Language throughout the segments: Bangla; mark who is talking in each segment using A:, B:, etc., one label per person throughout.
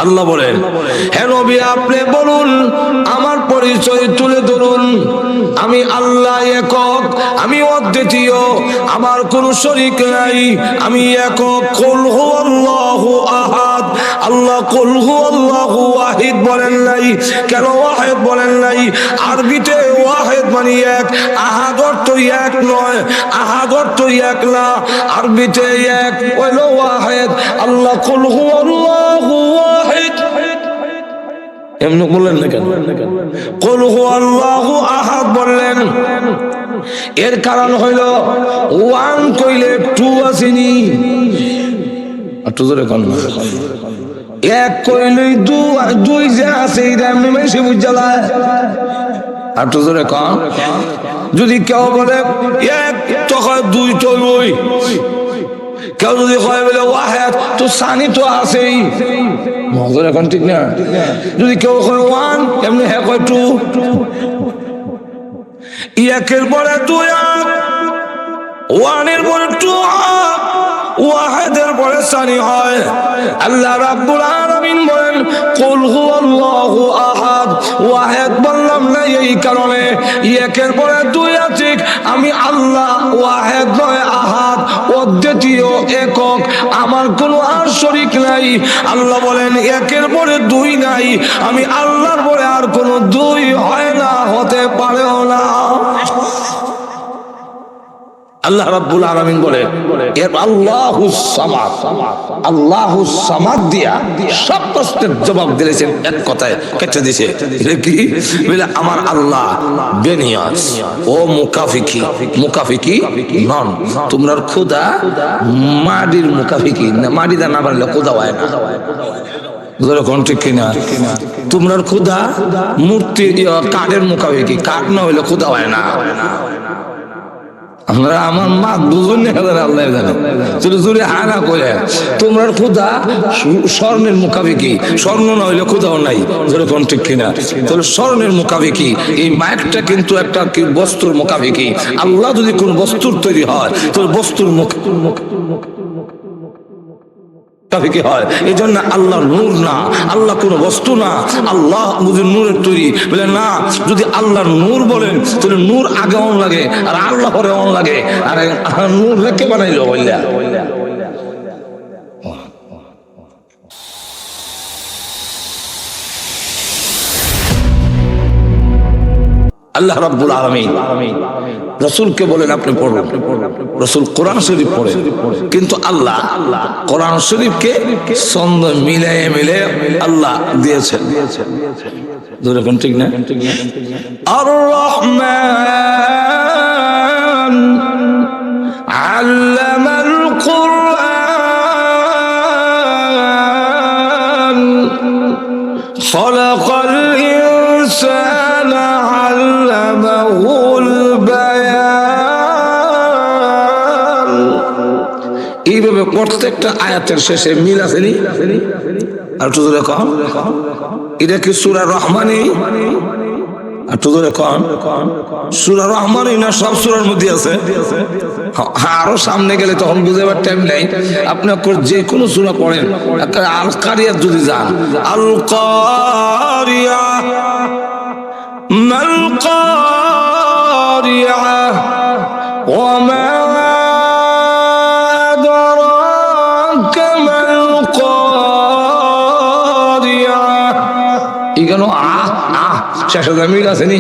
A: আল্লাহ বলেন, হে নবী আপনি বলুন, আমার পরিচয় তুলে ধরুন, আমি আল্লাহ একক, আমি অদ্বিতীয়, আমার কোনো শরীক নাই, আমি একক। কুল হুয়াল্লাহু আহাদ, আল্লাহ কুল হুয়াল্লাহু ওয়াহিদ বলেন নাই কেন? ওয়াহিদ বলেন নাই, আরবিতে ওয়াহিদ মানে এক, আহাদ অর্থ এক নয়, আহাদ অর্থ এক না, আরবিতে এক হলো ওয়াহিদ। আল্লাহ কুল হুয়াল্লাহু ওয়াহিদ এমনি বললেন না কেন? কুল হুয়াল্লাহু আহাদ বললেন, এর কারণ হইল ওয়ান কইলে টু আসেনি, আর টু ধরে কোন এক কইলে দুই যে আছে এটা এমনি বেশি বুঝালায়, আর টু ধরে কম। যদি কেউ বলে এক তো হয় দুই তো ওই, কেউ যদি হয় বলে ওয়াহিদ তো সানি তো আছেই, মজা এখন ঠিক না। যদি কেউ হয় ওয়ান এমনি হ্যাঁ কয় টু, একের পরে দুই আক, ওয়ানের পরে টু আক, ওয়াহিদের পরে সানি হয়। আল্লাহ রাব্বুল আলামিন বলেন কুল হুয়াল্লাহু আহাদ, ওয়াহিদ বললাম না এই কারণে একের পরে দুই আছে, আমি আল্লাহ ওয়াহিদ নয় আহাদ, অদ্বিতীয় একক, আমার কোনো আর শরীক নাই। আল্লাহ বলেন একের পরে দুই নাই, আমি আল্লাহর পরে আর কোনো দুই হয় না, হতে পারেও না। আল্লাহ রাব্বুল আলামিন বলে এর আল্লাহুস সামাদ, আল্লাহুস সামাদ দিয়া সব প্রশ্নের জবাব দিয়েছেন এক কথায় কেটে দিয়েছে। এটা কি বলে? আমার আল্লাহ বেনিয়াজ ও মুকাফিকি নন। তোমরা খোদা মাটির মুকাফিকি না, মাটি দা না বানলে খোদা হয় না, ঠিক কিনা? তোমরা খোদা মূর্তি কাঠের মুকাফিকি, কাঠ না হইলে খোদা হয় না। আমরা আমার মা দুজন আল্লাহ জানে, জোরে হানা করে তোমরা খোদা স্বর্ণের মুখাফিকি, স্বর্ণ না হইলে খোদাও নাই, ধরে কোন ঠিক কিনা? তাহলে স্বর্ণের মুখাফিকি, এই মাইকটা কিন্তু একটা কি বস্তুর মুখাফিকি। আল্লাহ যদি কোন বস্তুর তৈরি হয় তাহলে বস্তুর মুখাফিকি হয়। এই জন্য আল্লাহ নূর না, আল্লাহ কোন বস্তু না, আল্লাহ বুঝি নূরের তৈরি বলে না। যদি আল্লাহর নূর বলেন তাহলে নূর আগে অন লাগে আর আল্লাহ পরে অন লাগে, আর নূর রেখে বানাইলো বললা। আল্লাহ রাব্বুল আলামিন রাসূলকে বলেন আপনি পড়ুন, রাসূল কোরআন শরীফ পড়েন, কিন্তু আল্লাহ কোরআন শরীফকে ছন্দ মিলিয়ে আল্লাহ দিয়েছেন। যেরকম ঠিক না? আর রহমান আল্লামাল কুরআন খালাকাল ইনসানা আল্লামাহুল বায়ান। এইভাবে প্রত্যেকটা আয়াতের শেষে মিল আছে নি? আর তো ধরে কম, এটা কি সূরা রহমানই? আর তো ধরে কম, সূরা রহমানই না সব সূরার মধ্যে আছে? হ্যাঁ, আরো সামনে গেলে তখন বুঝাবার টাইম নাই। আপনার যে কোনো সূরা পড়েন, আল কারিয়া যদি যান, আল কারিয়া মাল কারিয়া ওয়া মা আদরাকা মাল কারিয়া। এখানে শেষে মিল আসেনি?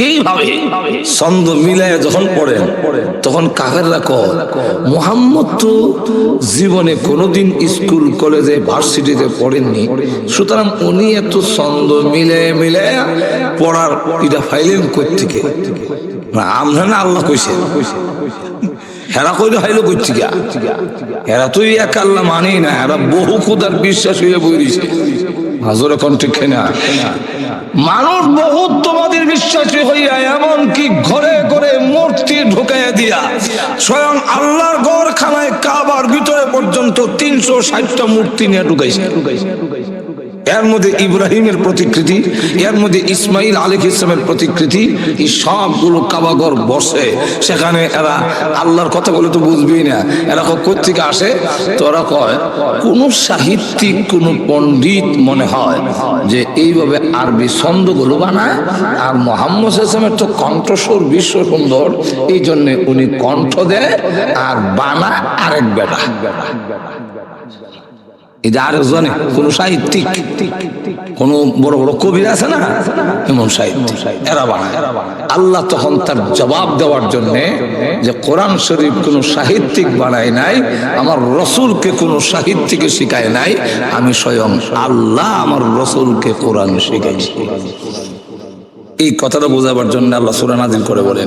A: এইভাবে ছন্দ মিলায় যখন পড়েন তখন কাফেররা কয় মুহাম্মদ তো জীবনে কোনোদিন স্কুল কলেজে ভার্সিটিতে পড়েননি, সুতরাং উনি এত ছন্দ মিলে পড়ার এটা ফাইলেন কই থেকে? আমরা না আল্লাহ কইছে, হেরা কইলে হাইলো কই থেকে? হেরা তুই এক আল্লাহ মানি না, হেরা বহু খোদার বিশ্বাস হইয়া বই দিছে। হাজরে কোন ঠিক না? মানুষ বহুত তোমাদের বিশ্বাসী হইয়া এমনকি ঘরে ঘরে মূর্তি ঢুকাইয়া দিয়া স্বয়ং আল্লাহর ঘরখানায় কাবার ভিতরে পর্যন্ত 360টা মূর্তি নিয়ে ঢুকাইছে। এর মধ্যে ইব্রাহিমের প্রতিকৃতি, এর মধ্যে ইসমাইল আলাইহিস সালামের প্রতিকৃতি, এই সবগুলো কাবাঘর বসে। সেখানে এরা আল্লাহর কথা বলে তো বুঝবেই না, এরা কোত্থেকে আসে? তো ওরা কয় কোন সাহিত্যিক, কোন পণ্ডিত মনে হয় যে এইভাবে আরবি ছন্দগুলো বানায়, আর মুহাম্মদ সাল্লাল্লাহু আলাইহি ওয়াসাল্লামের তো কণ্ঠস্বর বিশ্ব সুন্দর, এই জন্য উনি কণ্ঠ দেয় আর বানায় আরেক বেটা। এই যে আরেকজনে কোন সাহিত্যিক, কোন বড় বড় কবি আছে না, এমন সাহিত্যিক এরা বানায়। আল্লাহ তখন তার জবাব দেওয়ার জন্য যে কোরআন শরীফ কোন সাহিত্যিক বানায় নাই, আমার রসুলকে কোন সাহিত্যিকে শিখায় নাই, আমি স্বয়ং আল্লাহ আমার রসুলকে কোরআন শিখাইছি। এই কথাটা বোঝাবার জন্য আল্লাহ সূরা নাযিল করে বলে,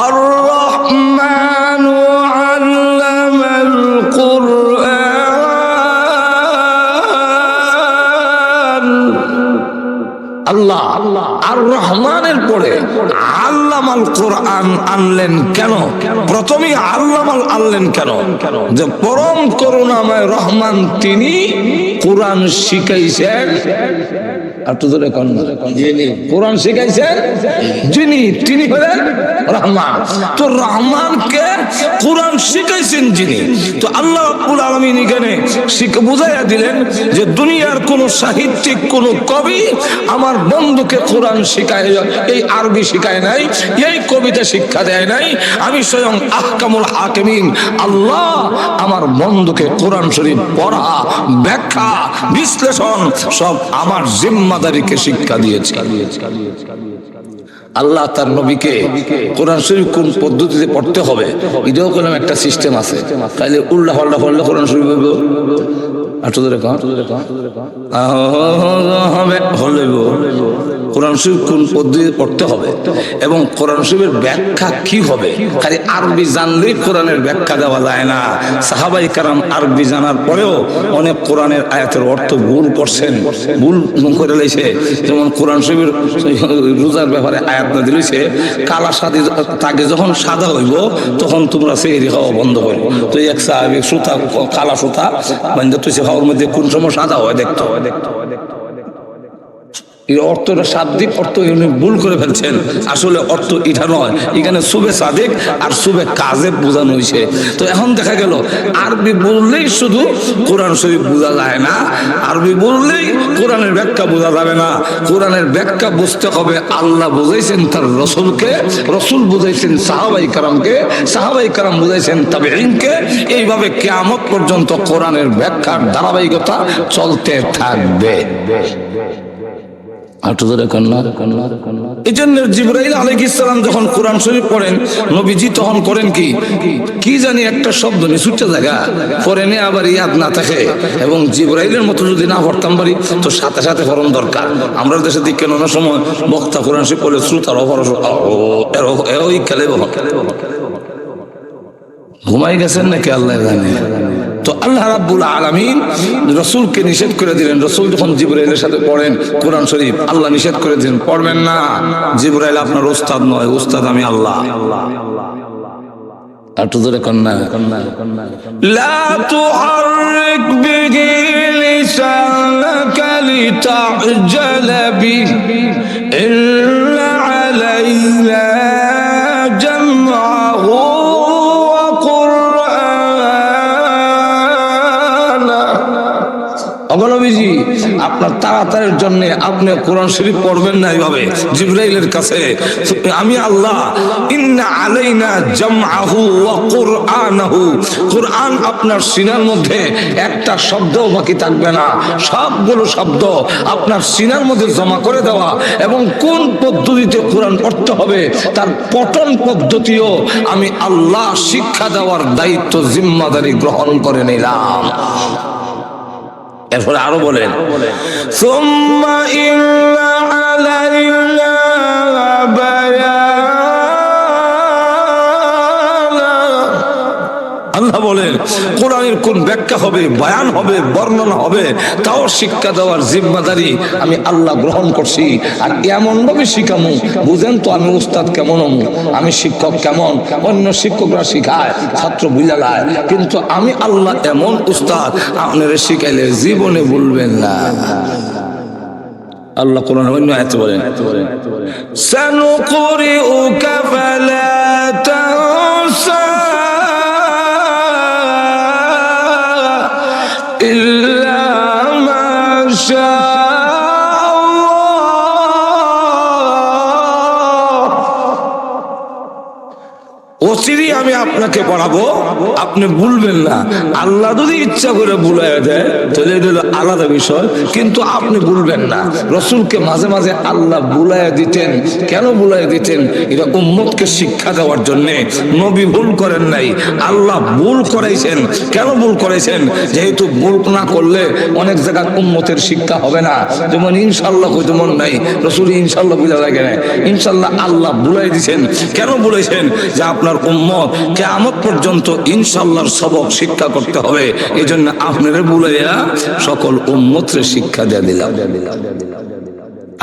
A: আর রহমানু আল্লামাল কুরআন। আল্লাহ আর রহমানের পরে আল্লামাল কোরআন আনলেন কেন? প্রথমেই আল্লামাল আনলেন কেন? যে পরম করুণাময় রহমান তিনি কোরআন শিখাইছেন। কোরআন শিখাইছেন যিনি, তিনি হলেন রহমান। তো রহমানকে কোরআন শিখাইছেন যিনি, তো আল্লাহ রাব্বুল আলামিন এখানে বুঝাইয়া দিলেন যে দুনিয়ার কোন সাহিত্যিক, কোন কবি আমার বন্ধুকে কোরআন শিখায়, এই আরবি শিখায় নাই, এই কবিতা শিক্ষা দেয় নাই, আমি স্বয়ং আহকামুল হাকিমিন আল্লাহ আমার বন্ধুকে কোরআন শরীফ পড়া, ব্যাখ্যা, বিশ্লেষণ সব আমার জিম্মাদারিকে শিক্ষা দিয়েছে। আল্লাহ তার নবীকে কোরআন শরীফ কোন পদ্ধতিতে পড়তে হবে এটাও কোন একটা সিস্টেম আছে। তাইলে উল্লাহ পাল্লা পড়লে কোরআন শরীফ হবে কোরআন শরীফ কোন পদ্ধতিতে পড়তে হবে এবং কোরআন শরীফের ব্যাখ্যা কি হবে। খালি আরবি জানলেই কোরআনের ব্যাখ্যা দেওয়া যায় না। সাহাবায়ে কেরাম আরবি জানার পরেও অনেক কোরআনের আয়াতের অর্থ ভুল করছেন, ভুল করে লাইছে। যেমন কোরআন শরীফের রোজার ব্যাপারে আয়াত না দিলেছে, কালা সাদী তাকে যখন সাদা হইব তখন তোমরা সেহরি খাওয়া বন্ধ করো। তো এক সাহাবী সুতা, কালা সুতা বান্ধে তুই খাওয়ার মধ্যে কোন সময় সাদা হয় দেখতো। অর্থটা শাব্দিক অর্থ ভুল করে ফেলছেন, আসলে অর্থ এটা নয়। এখানে সুবে সাদেক আর সুবে কাজেব বোঝানো হয়েছে। তো এখন দেখা গেল আরবি বললেই শুধু কোরআন শরীফ বোঝা যায় না, আরবি বললেই কোরআনের ব্যাখ্যা বোঝা যাবে না। কোরআনের ব্যাখ্যা বুঝতে হবে আল্লাহ বুঝাইছেন তার রসুলকে, রসুল বুঝাইছেন সাহাবায়ে কেরামকে, সাহাবায়ে কেরাম বুঝাইছেন তাবেঈনকে। এইভাবে কিয়ামত পর্যন্ত কোরআনের ব্যাখ্যার ধারাবাহিকতা চলতে থাকবে। এই জন্য জিবরাইল আলাইহিস সালাম যখন কোরআন শরীফ পড়েন, নবীজি তখন করেন কি জানি একটা শব্দ নিয়ে ছুটে জায়গা পরে নিয়ে আবার ইয়াদ না থাকে। এবং জিবরাইলের মতো যদি না পড়তাম পারি তো সাথে সাথে পড়ন দরকার। আমরা দেশে দিক কেন সময় বক্তা কোরআন শরীফ পড়লে শ্রোতার ওই খেলে ঘুমাই গেছেন নাকি আল্লাহ জানে। তো আল্লাহ রাব্বুল আলামিন রাসূলকে নিষেধ করে দিলেন। রাসূল যখন জিবরাইলের সাথে পড়েন কোরআন শরীফ, আল্লাহ নিষেধ করে দিলেন পড়বেন না। জিবরাইল আপনার ওস্তাদ নয়, ওস্তাদ আমি আল্লাহ। আর তো ধরে কন্যা লা তুহাররিক বিহি লিসানাকা লিতা'জালা বিহি ইন্না আলাইনা জামআহু নবীজি আপনার তাড়াতাড়ির জন্য আপনি কোরআন শরীফ পড়বেন না এইভাবে জিবরাইলের কাছে, আমি আল্লাহ ইন্না আলাইনা জামআহু ওয়া কুরআনাহু, কোরআন আপনার সিনার মধ্যে একটা শব্দও বাকি থাকবে না, সবগুলো শব্দ আপনার সিনার মধ্যে জমা করে দেওয়া এবং কোন পদ্ধতিতে কোরআন পড়তে হবে তার পঠন পদ্ধতিও আমি আল্লাহ শিক্ষা দেওয়ার দায়িত্ব জিম্মাদারি গ্রহণ করে নিলাম। এরপরে আরো বলেন সুম্মা ইন্না আলাইনা বায়ানা, আল্লাহ বলেন বলেন, কোরআনের কোন ব্যাখ্যা হবে, বয়ান হবে, বর্ণনা হবে, তাও শিক্ষা দেওয়ার জিম্মাদারি আমি আল্লাহ গ্রহণ করছি। আর এমন ভাবে শিখামু, বুঝেন তো আমি উস্তাদ কেমন হমু, আমি শিক্ষক কেমন, অন্য শিক্ষকরা শিখায়, ছাত্র বুঝা যায়, কিন্তু আমি আল্লাহ এমন উস্তাদ, আপনারা শিখাইলে জীবনে ভুলবেন না। আল্লাহ কোরআন অন্য আয়াতে বলেন, সানুকরিউকা ফালা তানসা ইল্লা মা শা ওসিরি আমি আপনাকে পড়াবো, আপনি ভুলবেন না। আল্লাহ যদি ইচ্ছা করে ভুলাই দেয় তাহলে এটা হলো আলাদা বিষয়, কিন্তু আপনি ভুলবেন না। রসুলকে মাঝে মাঝে আল্লাহ ভুলাই দিতেন। কেন ভুলাই দিতেন? এটা উম্মতকে শিক্ষা দেওয়ার জন্য। নবী ভুল করেন নাই, আল্লাহ ভুল করাইছেন। কেন ভুল করাইছেন? যেহেতু ভুল না করলে অনেক জায়গায় উম্মতের শিক্ষা হবে না। যেমন ইনশাল্লাহ কইতে মন নাই, রসুল ইনশাল্লাহ বুঝা লাগে না। ইনশাল্লাহ আল্লাহ ভুলাই দিছেন। কেন বলেছেন? যে আপনার উম্মত কিয়ামত পর্যন্ত ইনশাআল্লাহর সবক শিক্ষা করতে হবে। এজন্য আপনারে বুলাইয়া সকল উম্মতরে শিক্ষা দিয়ে দিলাম।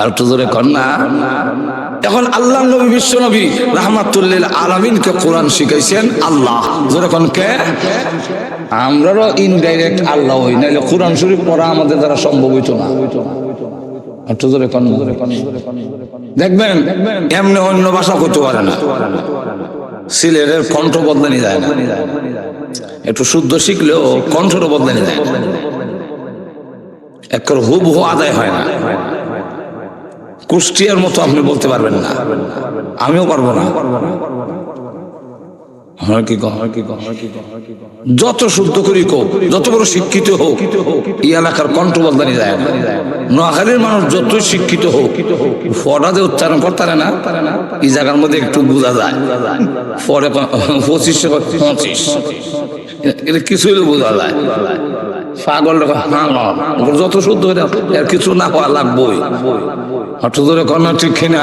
A: আর তো জোরে কন্যা, এখন আল্লাহ নবী, বিশ্ব নবী রাহমাতুল লিল আলামিনকে কোরআন শিখাইছেন আল্লাহ। জোরে কোন কে? আমরাও ইনডাইরেক্ট আল্লাহ হই, নাইলে কোরআন শরীফ পড়া আমাদের দ্বারা সম্ভব হইতো না। দেখবেন এমনি অন্য ভাষা করতে পারে না, সিলেটের কণ্ঠ বদলানি যায় না, একটু শুদ্ধ শিখলেও কণ্ঠটা বদলানি যায়, একবার হুবহু আদায় হয় না। কুষ্টিয়ার মতো আপনি বলতে পারবেন না, আমিও পারবো না। যত শুদ্ধ করি হোক, যত বড় শিক্ষিত হোক, এই এলাকার কণ্ঠ বদলানি যায় না। নোয়াখালীর মানুষ যতই শিক্ষিত হোক, ফরাদে উচ্চারণ করতে পারে না, এই জায়গার মধ্যে একটু বোঝা যায়। পরে 25-25 এটা কিছু বোঝা যায়। পাগল যত শুদ্ধ হয়ে এর কিছু না হওয়া লাগবই। কন্যা ঠিক কিনা?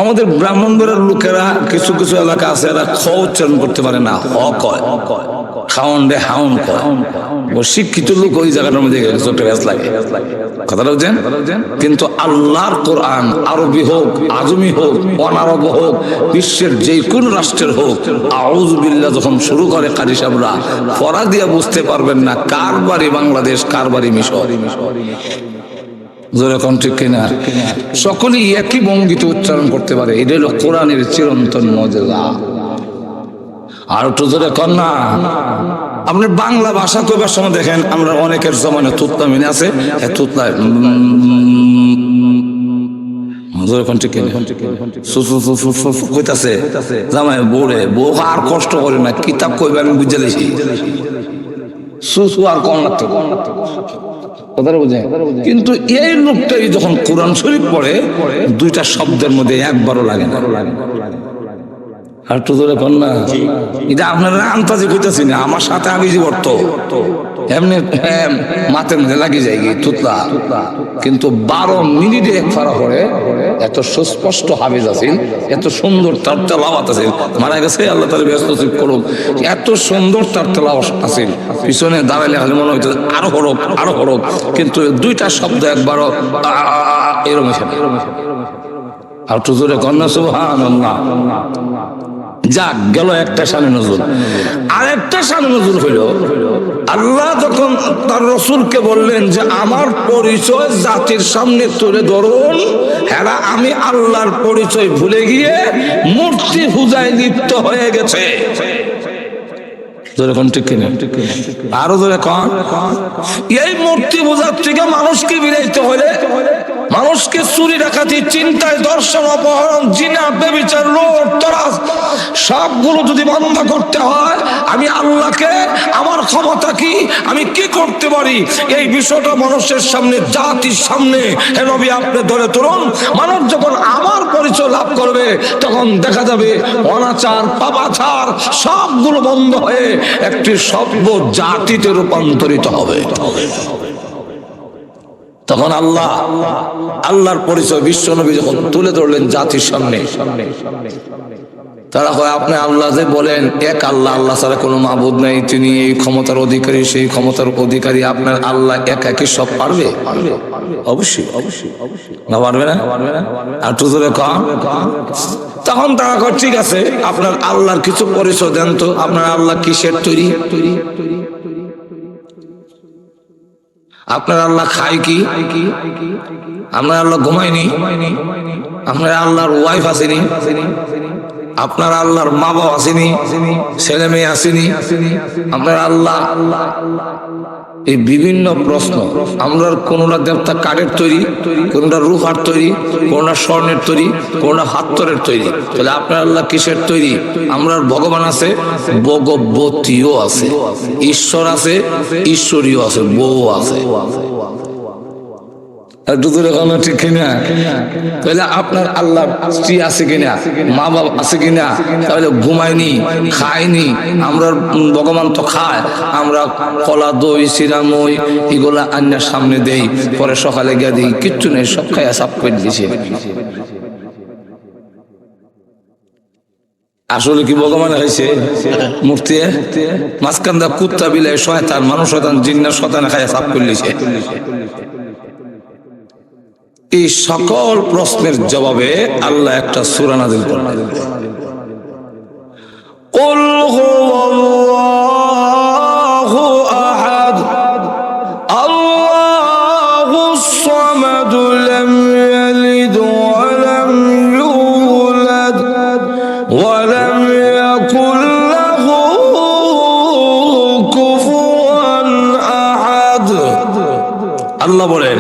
A: আমাদের ব্রাহ্মণবাড়ির লোকেরা কিছু কিছু এলাকা আছে, এরা খ উচ্চারণ করতে পারে না, হ কয়, খাওন রে হাউন কয়। ও শিক্ষিত লোক ওই জায়গাটার মধ্যে ছোট ব্যাস লাগে, কথাটা বুঝছেন? কিন্তু আল্লাহর কোরআন আরবি হোক, আজমি হোক, অনারব হোক, বিশ্বের যে কোন রাষ্ট্রের হোক, আউযু বিল্লাহ যখন শুরু করে কারি সাহেবরা, পড়া দিয়া বুঝতে পারবেন না কার বাড়ি বাংলাদেশ, কার বাড়ি মিশর। যেরকম ঠিক কিনা? সকলেই একই ভঙ্গিতে উচ্চারণ করতে পারে। এটা হলো কোরআনের চিরন্তন মুজিজা। আর একটু জোরে কন্যা, আপনি বাংলা ভাষা কইবার সময় দেখেন, আমরা অনেকের জমানে তুতলা মিনে আছে, তুতলা কইতাছে জামাই বউরে, বউ আর কষ্ট করে না, কিতাব কইবে আমি বুঝে লেছি, সুসু আর কম লাগতো। কিন্তু এই লোকটাই যখন কোরআন শরীফ পড়ে, দুইটা শব্দের মধ্যে একবারও লাগে না। আর তো ধরে কন্যা, এটা আপনারা আন্তাজে কইতাছি না, আমার সাথে আমি যে করতো এমনি মাথার মধ্যে লাগিয়ে যায় তুতলা। কিন্তু 12 মিনিটে এক ফারা পড়ে, এত সুস্পষ্ট হাফেজ আছেন, এত সুন্দর তার তেলাওয়াত আছেন, মারা গেছে আল্লাহ তাআলা ব্যস্ত করুক, এত সুন্দর তার তেলাওয়াত আছেন, পিছনে দাঁড়াইলে হলে মনে হইতো আরো হরক আরো হরক, কিন্তু দুইটা শব্দ একবারও এরকম হিসাবে। আর তো জোরে কন্যা সুবহানাল্লাহ। যাক গেল একটা শানে নজরুল। আরেকটা শানে নজরুল হইল, আল্লাহ যখন তার রসুলকে বললেন যে আমার পরিচয় জাতির সামনে তুলে ধরুন, এরা আমি আল্লাহর পরিচয় ভুলে গিয়ে মূর্তি পূজায় লিপ্ত হয়ে গেছে। আরো ধরে কন, এই মূর্তি পূজার থেকে মানুষকে বিরত হলে, মানুষকে চুরি ডাকাতি, চিন্তায়, দর্শন, অপহরণ, জিনা, ব্যভিচার, লুট, তরাস সবগুলো যদি বন্ধ করতে হয়, আমি আল্লাহকে, আমার ক্ষমতা কি, আমি কি করতে পারি, এই বিষয়টা মানুষের সামনে, জাতির সামনে হে নবী আপনি ধরে তুলুন। মানুষ যখন আমার পরিচয় লাভ করবে, তখন দেখা যাবে অনাচার, পাপাচার সবগুলো বন্ধ হয়ে একটি সভ্য জাতিতে রূপান্তরিত হবে। তখন আল্লাহর পরিচয় বিশ্ব নবী যখন তুলে ধরলেন জাতির সামনে, তারা কয় আপনি আল্লাহ যে বলেন এক আল্লাহ, আল্লাহ ছাড়া কোনো মাবুদ নাই, তিনি এই ক্ষমতার অধিকারী, সেই ক্ষমতার অধিকারী, আপনার আল্লাহ একা কি সব পারবে? অবশ্যই না, পারবে না? আর তো জোরে কম। তখন তারা কয় ঠিক আছে, আপনার আল্লাহর কিছু পরিচয় দেন তো, আপনার আল্লাহ কিসের তৈরি? আপনার আল্লাহ খায় কি? আপনার আল্লাহ ঘুমায়নি? আপনার আল্লাহর ওয়াইফ আসেনি? আপনার আল্লাহর মা বাবা আসেনি? ছেলে মেয়ে আসেনি? আপনার আল্লাহ এই বিভিন্ন প্রশ্ন। আমরা কোনটা দেবতা কাঠের তৈরি, কোনটা রূপার তৈরি, কোনটা স্বর্ণের তৈরি, কোনটা হাত্তরের তৈরি। তাহলে আপনার আল্লাহ কিসের তৈরি? আমরা ভগবান আছে, ভগবতীও আছে, ঈশ্বর আছে, ঈশ্বরীয় আছে, বউ আছে। ঠিক কিনা? তাহলে আপনার আল্লাহ স্ত্রী আছে কিনা, মা বাবা আছে কিনা? তাহলে ঘুমায়নি, খায়নি। আমরা ভগবান তো খায়, আমরা কলা, দই, চিরা, মই এগুলা আন্যার সামনে দেই, পরে সকালে গিয়ে দিই কিচ্ছু নেই, সব খাইয়া সাফ করে দিয়েছে। আসলে কি ভগবান হয়েছে মূর্তি? মাঝখানটা কুত্তা, বিলাই, শয়তান, মানুষ শয়তান, জিন্নার শয়তানে খাইয়া সাফ করে দিয়েছে। এই সকল প্রশ্নের জবাবে আল্লাহ একটা সূরা নাযিল করলেন। কুল হুয়াল্লাহু আহাদ আল্লাহুস সামাদ লাম ইয়ালিদ ওয়া লাম ইউলাদ ওয়া লাম ইয়াকুল লাহু কুফুয়ান আহাদ। আল্লাহ বলেন,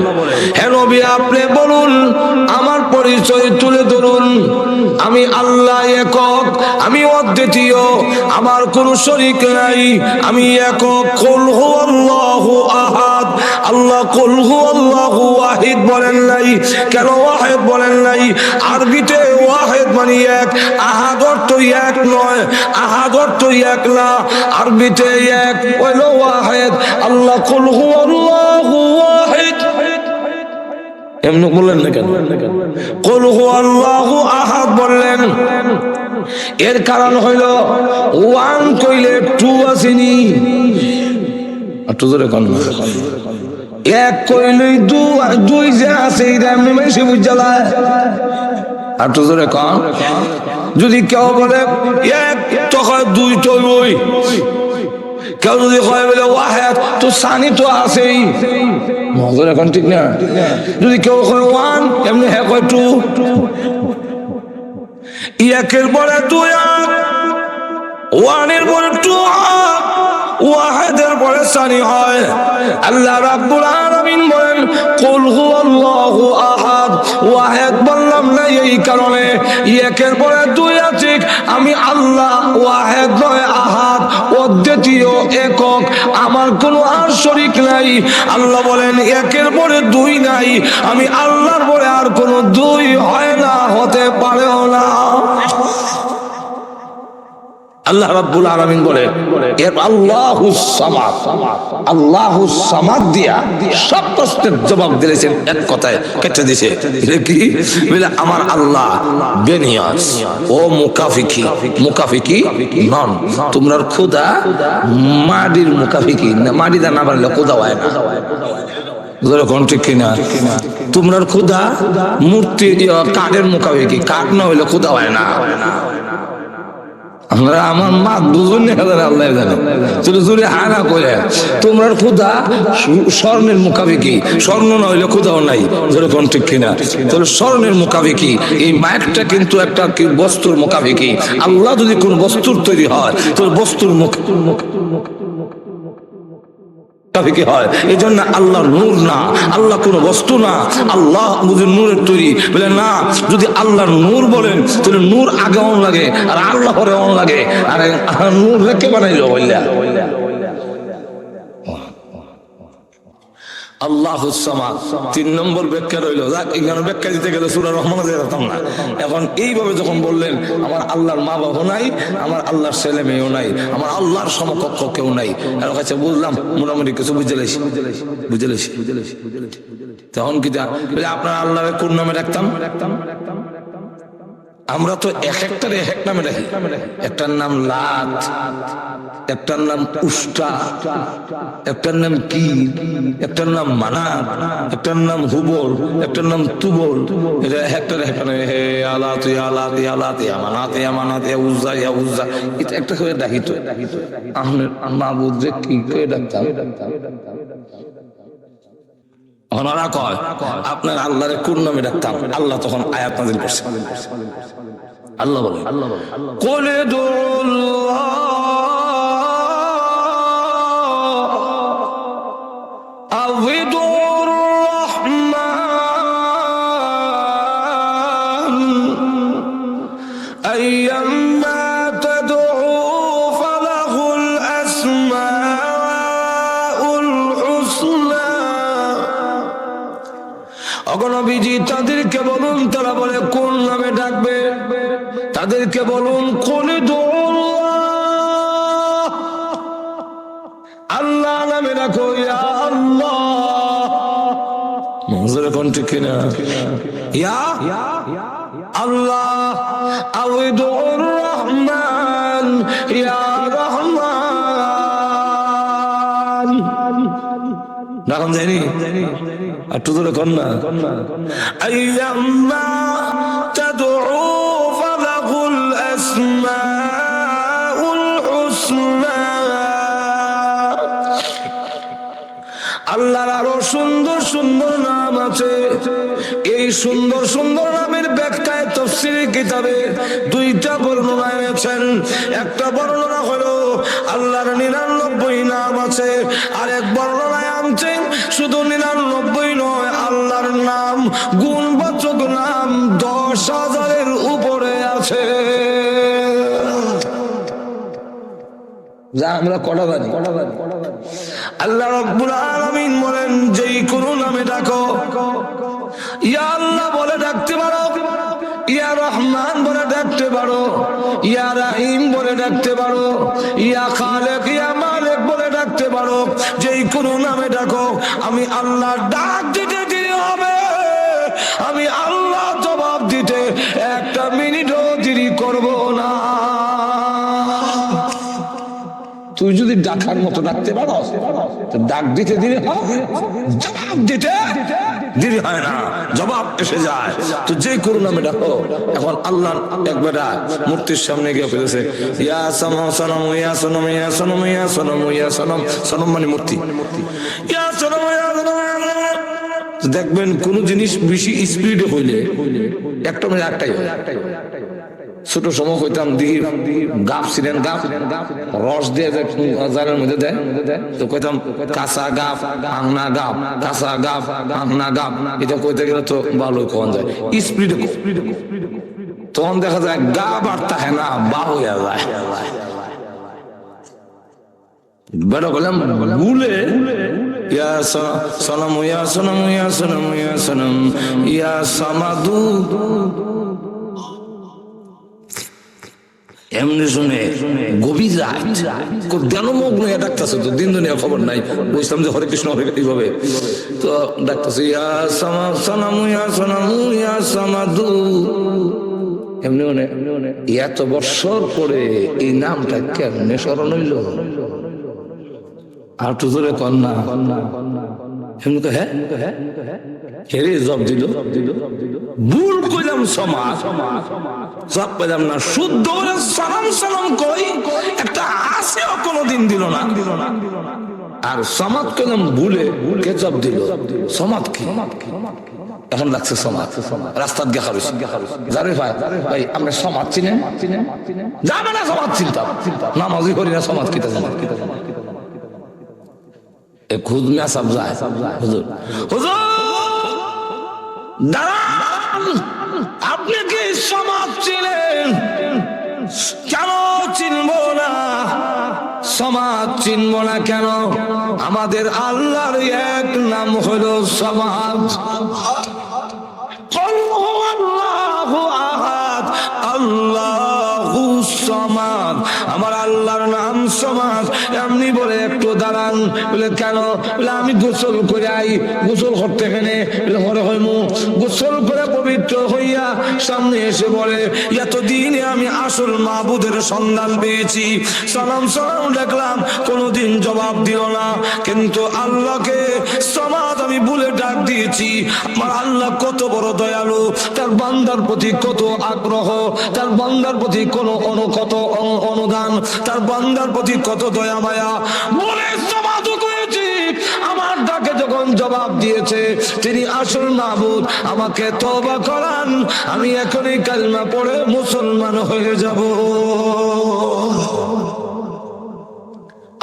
A: হে নবী আপনি বলুন, আমার পরিচয় তুলে ধরুন, আমি আল্লাহ একক, আমি অদ্বিতীয়, আমার কোনো শরীক নাই, আমি একক। কুল হুয়াল্লাহু আহাদ, আল্লাহ কুল হুয়াল্লাহু ওয়াহিদ বলেন নাই। কেন ওয়াহিদ বলেন নাই? আরবিতে ওয়াহিদ মানে এক, আহাদ অর্থ এক নয়, আহাদ অর্থ এক না, আরবিতে এক হলো ওয়াহিদ। আল্লাহ কুল হুয়াল্লাহু ওয়াহিদ এমনি বললেন না কেন? কুল হুয়াল্লাহু আহাদ বললেন, এর কারণ হইল ওয়ান কইলে টু আসেনি, একটু জোরে কোন এক কইলে দুই যে আছে এটা এমনি মানুষ বুঝালায়। একটু জোরে কোন। যদি কেউ বলে এক তো হয় দুই তো ওই, কেউ যদি কয় বলে ওয়াহিদ তো সানি তো আছেই, মজুর এখন ঠিক না। যদি কেউ কয় ওয়ান এমনি হ্যাঁ কয় টু, একের পরে দুই আপ, ওয়ানের পরে টু আপ, ওয়াহিদের পরে সানি হয়। আল্লাহ রাব্বুল আলামিন বলেন কুল হুয়াল্লাহু আহাদ, ওয়াহিদ বললাম না এই কারণে একের পরে দুই আছে, আমি আল্লাহ ওয়াহিদ নয় আহাদ, অদ্বিতীয়, একক, আমার কোনো আর শরীক নাই। আল্লাহ বলেন একের পরে দুই নাই, আমি আল্লাহর পরে আর কোনো দুই হয় না, হতে পারেও না। আল্লাহ রাব্বুল আলামিন বলে এর আল্লাহুস সামাদ, আল্লাহুস সামাদ দিয়া সব প্রশ্নের জবাব দিয়েছেন এক কথায় কেটে দিয়েছে। এটা কি বলে? আমার আল্লাহ বেনিয়াস ও মুকাফিকি, মুকাফিকি নন। তোমরা খোদা মাটির মুকাফিকি না, মাটি দা না পারলে খোদা হয় না। ঠিক কিনা? তোমরা খোদা মূর্তি কাঠের মুকাফিকি, কাঠ না হইলে খোদা হয় না। আমরা আমার মা দুজনে আল্লাহ জানে, তুমি জোরে হানা করে তোমরা খোদা স্বর্ণের মুকাবিকি, স্বর্ণ না হইলে খোদাও নাই। যেরকম ঠিক কিনা? তাহলে স্বর্ণের মুকাবিকি, এই মাইকটা কিন্তু একটা বস্তুর মুকাবিকি। আল্লাহ যদি কোন বস্তুর তৈরি হয় তাহলে বস্তুর মুকাবিকি হয়। এই জন্য আল্লাহ নূর না, আল্লাহ কোন বস্তু না, আল্লাহ বুঝি নূরের তৈরি বলে না। যদি আল্লাহর নূর বলেন তাহলে নূর আগে অন লাগে আর আল্লাহ পরে অন লাগে। আর নূর রেখে বানাইল বললা আল্লাহুস সামাদ। 3 নম্বর ব্যাখ্যা রইল। এখানে ব্যাখ্যা দিতে গেলে সূরা রহমানে যেতাম না। এখন এইভাবে যখন বললেন আমার আল্লাহর মা বাবা নাই, আমার আল্লাহর ছেলে মেয়েও নাই, আমার আল্লাহর সমকক্ষ কেউ নাই, আর কাছে বুঝলাম মোটামুটি কিছু বুঝেলেছি। তখন কি আপনার আল্লাহর কোন নামে রাখতাম? আমরা তো এক একটার এক এক নামে রাখি। একটার নাম লাত, একটার নাম উস্তা, একটার নাম কি, একটার নাম মানাত, একটার নাম হুবল, একটার নাম তুবল। এটা একটার এক হে আলাত আলাত আলাত আমানাত আমানাত উজ্জা উজ্জা, এটা একটা করে ডাকি। তো আহমেদ মাহবুদ যে কি করে ডাকতাম। ওনারা কয় আপনার আল্লাহরে কোন নামে ডাকতাম? আল্লাহ তখন আয়াত নাযিল করছে। আল্লাহ বলে কোলে দুল্লাহ আউদুর রহমান আইয়াম্মা তাদউ ফালাহুল আসমাউল হুসনা। নবীজি তাদেরকে বলুন, তারা বলে কোন নামে ডাকবে? তাদেরকে বলুন কোলে দুল্লাহ, আল্লাহ নামে ডাকো, ইয়া আল্লাহ। মনজুরে কোন ঠিক কিনা? ইয়া আল্লাহ আউদুর রহমান, ইয়া রহমান। ডাকন যায়নি? আর তো ধরে কন না। আইয়াম্মা তাদউ ফালাহুল আসমাউল হুসনা। আল্লাহর আরো সুন্দর সুন্দর নাম আছে। এই সুন্দর সুন্দর নামের ব্যাখ্যায় তাফসীর কিতাবে দুইটা বর্ণনা এনেছেন। একটা বর্ণনা হলো আল্লাহর 99 নাম আছে, আর এক বর্ণনায় আনছেন শুধু 99 নয়, আল্লাহর নাম গুণবাচক নাম 10,000-এর উপরে আছে। যা আমরা কটা জানি। আল্লাহ রাব্বুল আলামিন বলেন যেই কোন নামে ডাকো, ইয়া আল্লাহ বলে ডাকতে পারো, ইয়া রহমান বলে ডাকতে পারো, ইয়া রাহিম বলে ডাকতে পারো, ইয়া খালেক ইয়া মালিক বলে ডাকতে পারো। যেই কোন নামে ডাকো, আমি আল্লাহ ডাক দিতে দেরি হবে, আমি আল্লাহ জবাব দিতে একটা মিনিটও দেরি করব না। তুই যদি ডাকার মতো ডাকতে পারো, ডাক দিতে দেরি হয়, জবাব দিতে দেরি হয় না, জবাব এসে যায়। তো যে কোনো নামে ডাকো। এখন আল্লাহ একবার মূর্তির সামনে গিয়ে ফেলেছে, ইয়া সানাম সানাম ইয়া সানাম ইয়া সানাম ইয়া সানাম ইয়া সানাম। সানাম মানে মূর্তি। ইয়া সানাম ইয়া সানাম। দেখবেন কোন জিনিস বেশি স্পিডে হইলে একটা মানে একটাই হয়। ছোট সময় হইতাম দিঘি গাপ ছিলেন, গাপ রস দিয়ে জারের মধ্যে দেয়, তো কইতাম কাঁচা গাপ আংনা গাপ, কাঁচা গাপ আংনা গাপ। এটা কইতে গেলে তো ভালো কন যায় স্পিডে। তখন দেখা যায় গা বাড়তা হয় না, বা হইয়া যায়। বেড়া বললাম ভুলে ইয়া সনম ইয়া সনম ইয়া সনম ইয়া সনম ইয়া সামাদু। এমনি শুনে গভীর রাত ধ্যানমগ্ন ডাকতেছে, তো দিন দুনিয়া খবর নাই। বুঝলাম যে হরে কৃষ্ণ হরে এইভাবে তো ডাকতেছে, ইয়া সানামু ইয়া সানামু ইয়া সামাদু। এমনি মানে এত বছর পরে এই নামটা কেমনে স্মরণ হইল? আর তো ধরে কন্যা এমনি তো হ্যাঁ হেরে জব দিল, ভুল কইলাম সমাজ জব পেলাম না, শুদ্ধ সালাম সালাম কই একটা আসেও কোনোদিন দিল না। আর সমাজ কইলাম ভুলে কে জব দিল? সমাজ কি এখন লাগছে? সমাজ রাস্তার দেখা রয়েছে যারে ভাই ভাই আমরা সমাজ চিনেন? যাবে না সমাজ চিন্তা, নামাজি করি না সমাজ কিতা সমাজ কিতা খুদ মে সব যায়। হুজুর হুজুর দাঁড়ান, আপনি কি সমাজ চিনেন? কেন চিনব না? সমাজ চিনব না কেন? আমাদের আল্লাহর এক নাম হলো সমাজ। আল্লাহু আহাদ আল্লাহুস সামাদ, আমার আল্লাহর নাম সামাদ। এমনি বলে একটু দাঁড়ান। বলে কেন? বলে আমি গোসল করে আই। গোসল করতে এখানে হরে হইমু। গোসল করে পবিত্র হইয়া সামনে এসে বলে এতদিনে আমি আসল মাবুদের সন্ধান পেয়েছি। সালাম সালাম দেখলাম, কোনোদিন জবাব দিল না। কিন্তু আল্লাহকে সামাদ আমি ভুলে ডাক দিয়েছি। আমার আল্লাহ কত বড় দয়ালু, তার বান্দার প্রতি কত আগ্রহ, তার বান্দার প্রতি কত অনুদান, তার বান্দার প্রতি কত দয়া মায়া। বলে সামাদও করেছি, আমার ডাকে যখন জবাব দিয়েছে তিনি আসল মাবুদ, আমাকে তওবা করান, আমি এখনই কালিমা পড়ে মুসলমান হয়ে যাব।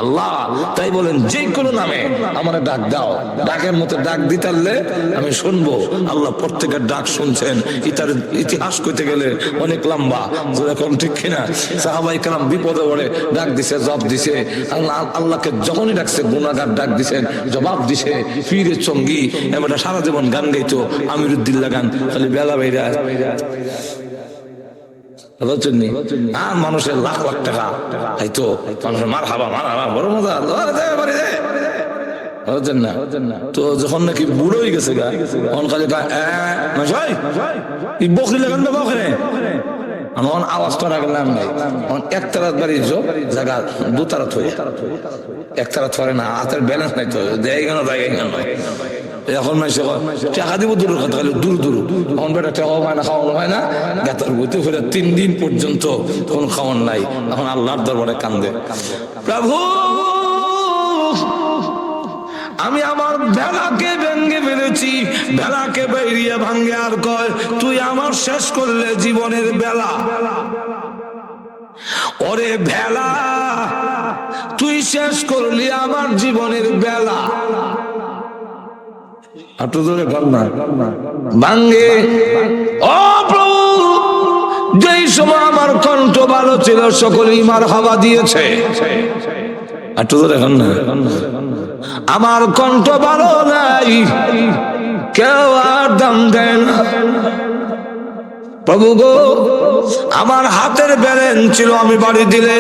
A: আল্লাহ তাই বলেন যে কোনো নামে আমার ডাক দাও, ডাকের মতো ডাক দিতে পারলে আমি শুনবো। আল্লাহ প্রত্যেকের ডাক শুনছেন। ইতার ইতিহাস কইতে গেলে অনেক লম্বা, যেরকম ঠিক কিনা। সাহাবায়ে কেরাম বিপদে পড়ে ডাক দিছে, জবাব দিছে। আল্লাহকে যখনই ডাকছে গুনাহগার ডাক দিছেন, জবাব দিছে। পীরের সঙ্গী এবার সারা জীবন গান গাইতো, আমিরুদ্দিল্লাহ গান, খালি বেলা বাইরা আর মানুষের লাখ লাখ টাকা হয়তো মানুষের মার হাবা বড় মজা তো যখন নাকি বুড়ো হয়ে গেছে গা, তখন খালি বকরি লাগান বকরে আমার আওয়াজ করা গেলাম নাই। একতারাত বাড়ি জায়গা দুতারাত হয়ে একতারাত করে না, হাতের ব্যালেন্স নাই তো জায়গা নয়। এখন টাকা দিব দূরের কথা, খালি দূর এখন বেটা টাকা হয় না, খাওয়ানো হয় না। গাতার গতি হয়ে 3 দিন পর্যন্ত কোন খাওয়ান নাই। এখন আল্লাহর দরবারে কান্দে, প্রভু আমি আমার বেলাকে ভেঙে ফেলেছি। বেলাকে বাইরিয়ে ভাঙ্গে আর কয় তুই আমার শেষ করলে জীবনের বেলা। ওরে বেলা তুই শেষ করলি আমার জীবনের বেলা। ভাঙ্গে ও প্রভু, যেই সময় আমার কণ্ঠ ভালো ছিল সকলেই মার হাওয়া দিয়েছে। আমার কণ্ঠ ভালো নাই, কেউ আর দাম দেয় না। প্রভু গো, আমার হাতের ব্যালেন্স ছিল, আমি বাড়ি দিলে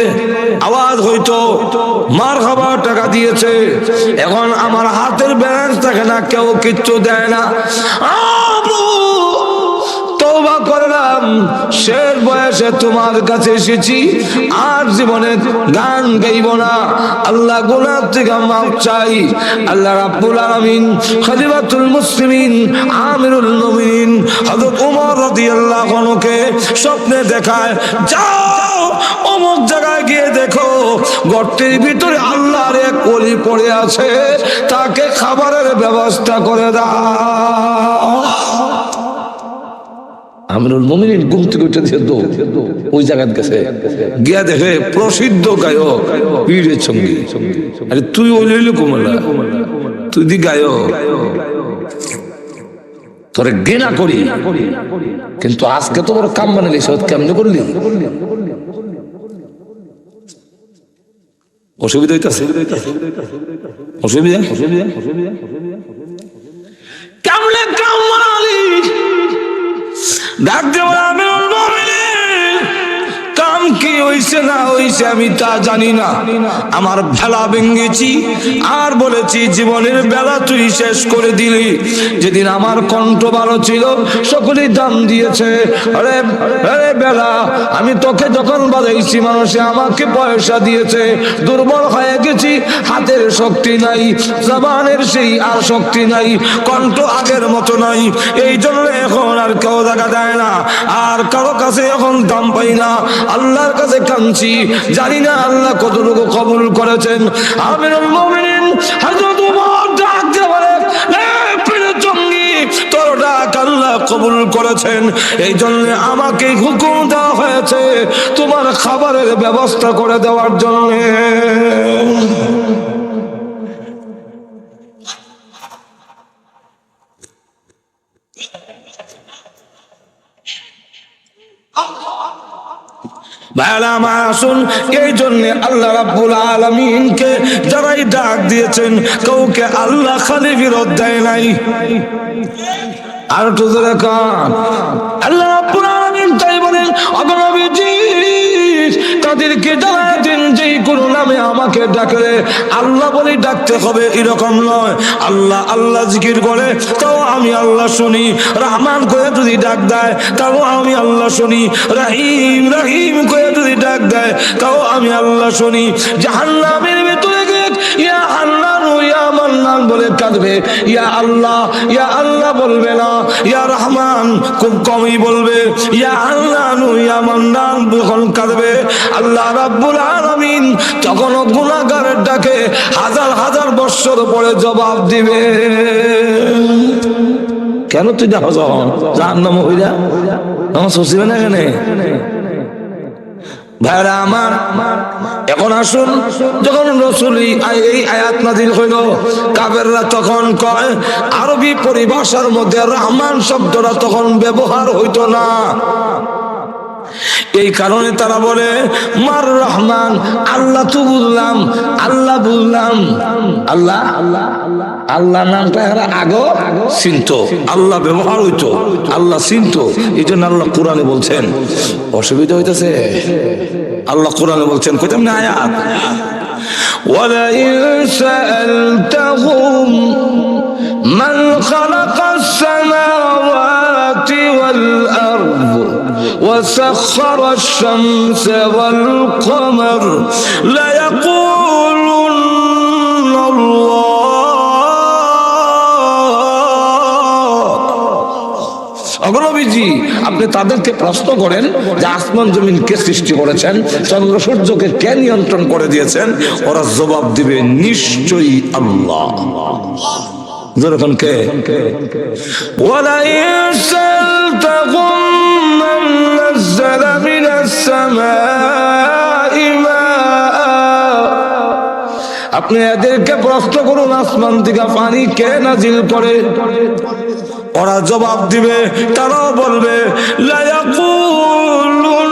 A: আওয়াজ হইতো, মার খাবার টাকা দিয়েছে। এখন আমার হাতের ব্যালেন্স থাকে না, কেউ কিচ্ছু দেয় না। তওবা করলাম, শেষ বয়সে তোমার কাছে এসেছি, আর জীবনে গান গাইব না। আল্লাহ গুনাহ থেকে মাফ চাই। আল্লাহ রাব্বুল আলামিন খলিফাতুল মুসলিমিন আমিরুল মুমিনিন হযরত ওমর রাদিয়াল্লাহু আনহুকে স্বপ্নে দেখায়, যাও অমুক জায়গায় গিয়ে দেখো গর্তের ভিতরে আল্লাহর এক ওলি পড়ে আছে, তাকে খাবারের ব্যবস্থা করে দাও। আমিরুল মুমিনিন ঘুম থেকে উঠে ওই জায়গায় গেছে, গিয়া দেখে প্রসিদ্ধ গায়ক পীরের সঙ্গী। আরে তুই ওই লইলি কুমালা, তুই দি গায়ক, তোরে ঘৃণা করি, কিন্তু আজকে তো বড় কাম বানালি, কেমনে করলি? অসুবিধা হইতাছে, অসুবিধা কেমনে কাম বানালি? ডাক দেওয়া আমিরুল মুমিনিন, কাম কি হইছে না হইছে আমি তা জানি না, আমার ভেলা ভেঙেছি আর বলেছি জীবনের বেলা তুই শেষ করে দিলি। যেদিন আমার কণ্ঠ ভালো ছিল সকলেই দাম দিয়েছে। আরে আরে বেলা, আমি তোকে যখন বাজাইছি মানুষে আমাকে পয়সা দিয়েছে, দুর্বল হয়ে গেছি, হাতের শক্তি নাই, জবানের সেই আর শক্তি নাই, কণ্ঠ আগের মতো নাই। এই জন্য এখন আর কেউ দেখা দেয় না, আর কারো কাছে এখন দাম পাই না। আল্লাহর কাছে কাঁদছি, জানি না আল্লাহ কতটুকু কবুল করেছেন। আমিরুল মুমিনিন হযরত ওমর ডাক দিয়ে বলে, এ পীরের সঙ্গী, তোর ডাক আল্লাহ কবুল করেছেন, এই জন্য আমাকে হুকুম দেওয়া হয়েছে তোমার খাবারের ব্যবস্থা করে দেওয়ার জন্য। এই জন্য আল্লাহ রাব্বুল আলামিনকে যারাই ডাক দিয়েছেন কাউকে আল্লাহ খালি বিরত দেয় নাই। আর তো জোরে কান আল্লাহ রাব্বুল আলামিন তাই বলেন, ওগো নবীজি তোমাদেরকে জানায় দিন যে কোনো নামে আমাকে ডাকলে আল্লাহ বলে ডাকতে হবে এরকম নয়। আল্লাহ আল্লাহ জিকির করে তাও আমি আল্লাহ শুনি, রহমান করে যদি ডাক দেয় তাও আমি আল্লাহ শুনি, রহিম রহিম করে যদি ডাক দেয় তাও আমি আল্লাহ শুনি। জাহান্নামের ভেতরে গিয়ে ইয়া আল্লাহ ইয়া মান্নান বলে কাঁদবে, ইয়া আল্লাহ বলবে না, ইয়া রহমান খুব কমই বলবে, ইয়া আল্লাহ ইয়া মান্নান যখন কাঁদবে আল্লাহ রাব্বুল আলামিন তখন গুনাহগারের ডাকে হাজার হাজার বছর পরে জবাব দিবে। কেন তুই দেখো জাহান্নাম হইরা আমার সসিবে না কেন ভাইরা আমার? এখন আসুন, যখন রাসূল এই আয়াত নাযিল হইল কাফেররা তখন কয় আরবি পরিভাষার মধ্যে রহমান শব্দটা তখন ব্যবহার হইতো না, এই কারণে তারা বলে মার রহমান, আল্লাহ তো বুঝলাম, আল্লাহ বুঝলাম, আল্লাহ আল্লাহ নামটা এরা আগো চিনত, আল্লাহ ব্যবহার হইতো, আল্লাহ চিনত, এই জন্য আল্লাহ কোরআনে বলছেন। অসুবিধা হইতেছে? আল্লাহ কোরআনে বলছেন, কইতাম না আয়াত, ওয়ালাইন সাআলতাহুম মান খালাকাস সামাওয়াতি ওয়াল আরদ وسخر الشمس والقمر ليقولن الله। অগণবিজি আপনি তাদেরকে প্রশ্ন করেন যে আসমান জমিন কে সৃষ্টি করেছেন, চন্দ্র সূর্যকে কে নিয়ন্ত্রণ করে দিয়েছেন, ওরা জবাব দিবে নিশ্চয়ই আল্লাহ। যখন কে ওয়ালা ইয়াসালতাকুম মান নাযালা মিনাস সামাই মাআ, আপনি এদেরকে প্রশ্ন করুন আসমান থেকে পানি কে নাজিল করে, ওরা জবাব দিবে, তারাও বলবে লা ইয়াকুলুন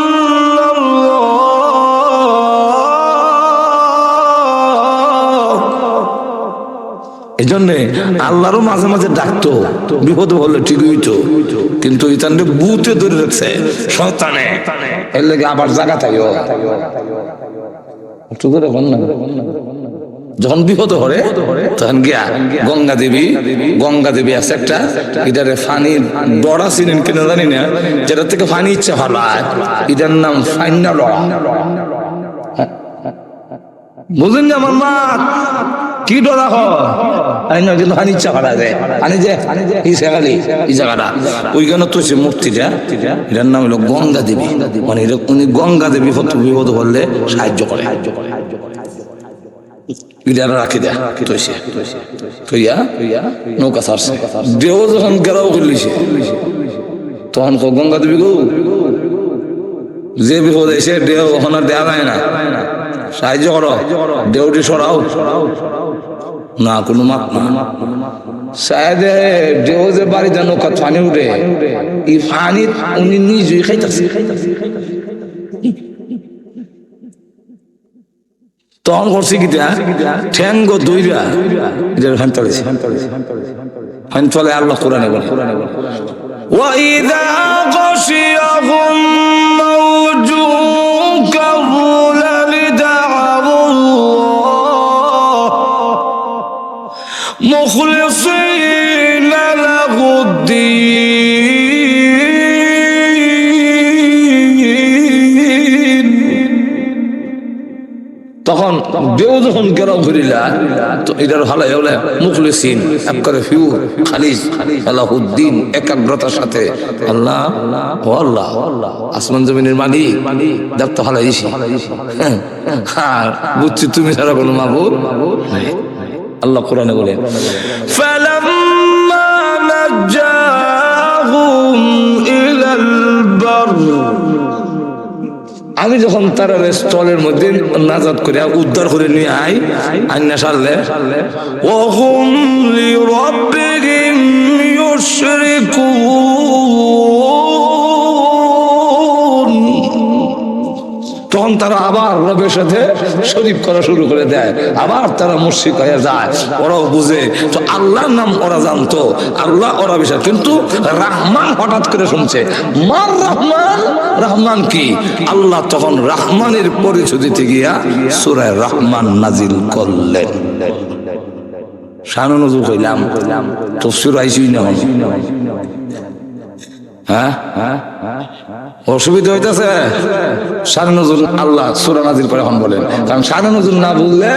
A: এই জন্যে আল্লাহরও মাঝে মাঝে ডাকতো, বিপদ বললে ঠিকই হইতো, কিন্তু ইতানরে বুতে ধরে রাখছে শয়তানে, এর লাগে আবার জায়গা থাকো যখন বিপদ হরে তখন গিয়া গঙ্গা দেবী আছে একটা, এটারে ফানির বড়া চিনেন কিনা জানি না, যেটা থেকে ফানি ইচ্ছা ভালো হয়, এটার নাম ফাইনা লড়া, বুঝলেন না আমার মা কি ডরা হয় না, কিন্তু হানি ইচ্ছা করা যায়, হানি যে এই শেখালি এই জায়গাটা ওইখানে তো সে মূর্তিটা, এটার নাম হলো গঙ্গা দেবী, মানে উনি গঙ্গা দেবী বিপদ করলে সাহায্য করে, রাখি দেয় নৌকা ছাড়ছে, দেহ যখন গেরাও করলিছে তখন গঙ্গা দেবী গো যে বিপদ এসে দেহ ওখানে দেওয়া যায় না, সাহায্য করো, দেহটি সরাও না, কোনো মাপ না, সাহেদে দেহ যে বাড়িতে নৌকা পানি উঠে এই পানি উনি নিজেই খাইতেছে, তখন করছি কি ঠ্যাঙ্গ দইরা ফান চলে, আল্লাহ কোরআনে বলে ওয়াইদা গাশিয়াহুম মাওজুন কাযুলালি দা'আউল্লাহ মুখলিসিনা লাহুদ্দীন, তখন দেও যখন গেরাও করিলা তো এটার হালাই হলে মুখলিসিন একবারে ফিউ খালিস আলাউদ্দিন একাগ্রতার সাথে আল্লাহ ও আল্লাহ আসমান জমিনের মালিক দায়িত্ব হালাই দিছি, হ্যাঁ বুঝছি তুমি ছাড়া কোনো মাবুদ নাই। আল্লাহ কোরআনে বলেন ফালাম্মা নাজ্জাহুম ইলাল বার, আমি যখন তারা স্থলের মধ্যে নাজাত করে উদ্ধার করে নিয়ে আইনা সারলে ওহুম লিরাব্বিহিম ইউশরিকুন, তখন তারা আবার রবের সাথে শরীক করা শুরু করে দেয়, আবার তারা মুশরিক হয়ে যায়। ওরাও বুঝে তো আল্লাহর নাম ওরা জানতো, আল্লাহ ওরা বিষয়, কিন্তু রহমান হঠাৎ করে শুনছে মার রহমান, রহমান কি? আল্লাহ তখন রহমানের পরিচয় দিতে গিয়া সূরা রহমান নাজিল করলেন। শানু নজরুল কইলাম তাফসীর আইছই না, হ্যাঁ অসুবিধা হইতেছে। শানে নজরুল আল্লাহ সূরা নাজিল করে এখন বলেন, কারণ শানে নজরুল না বুঝলে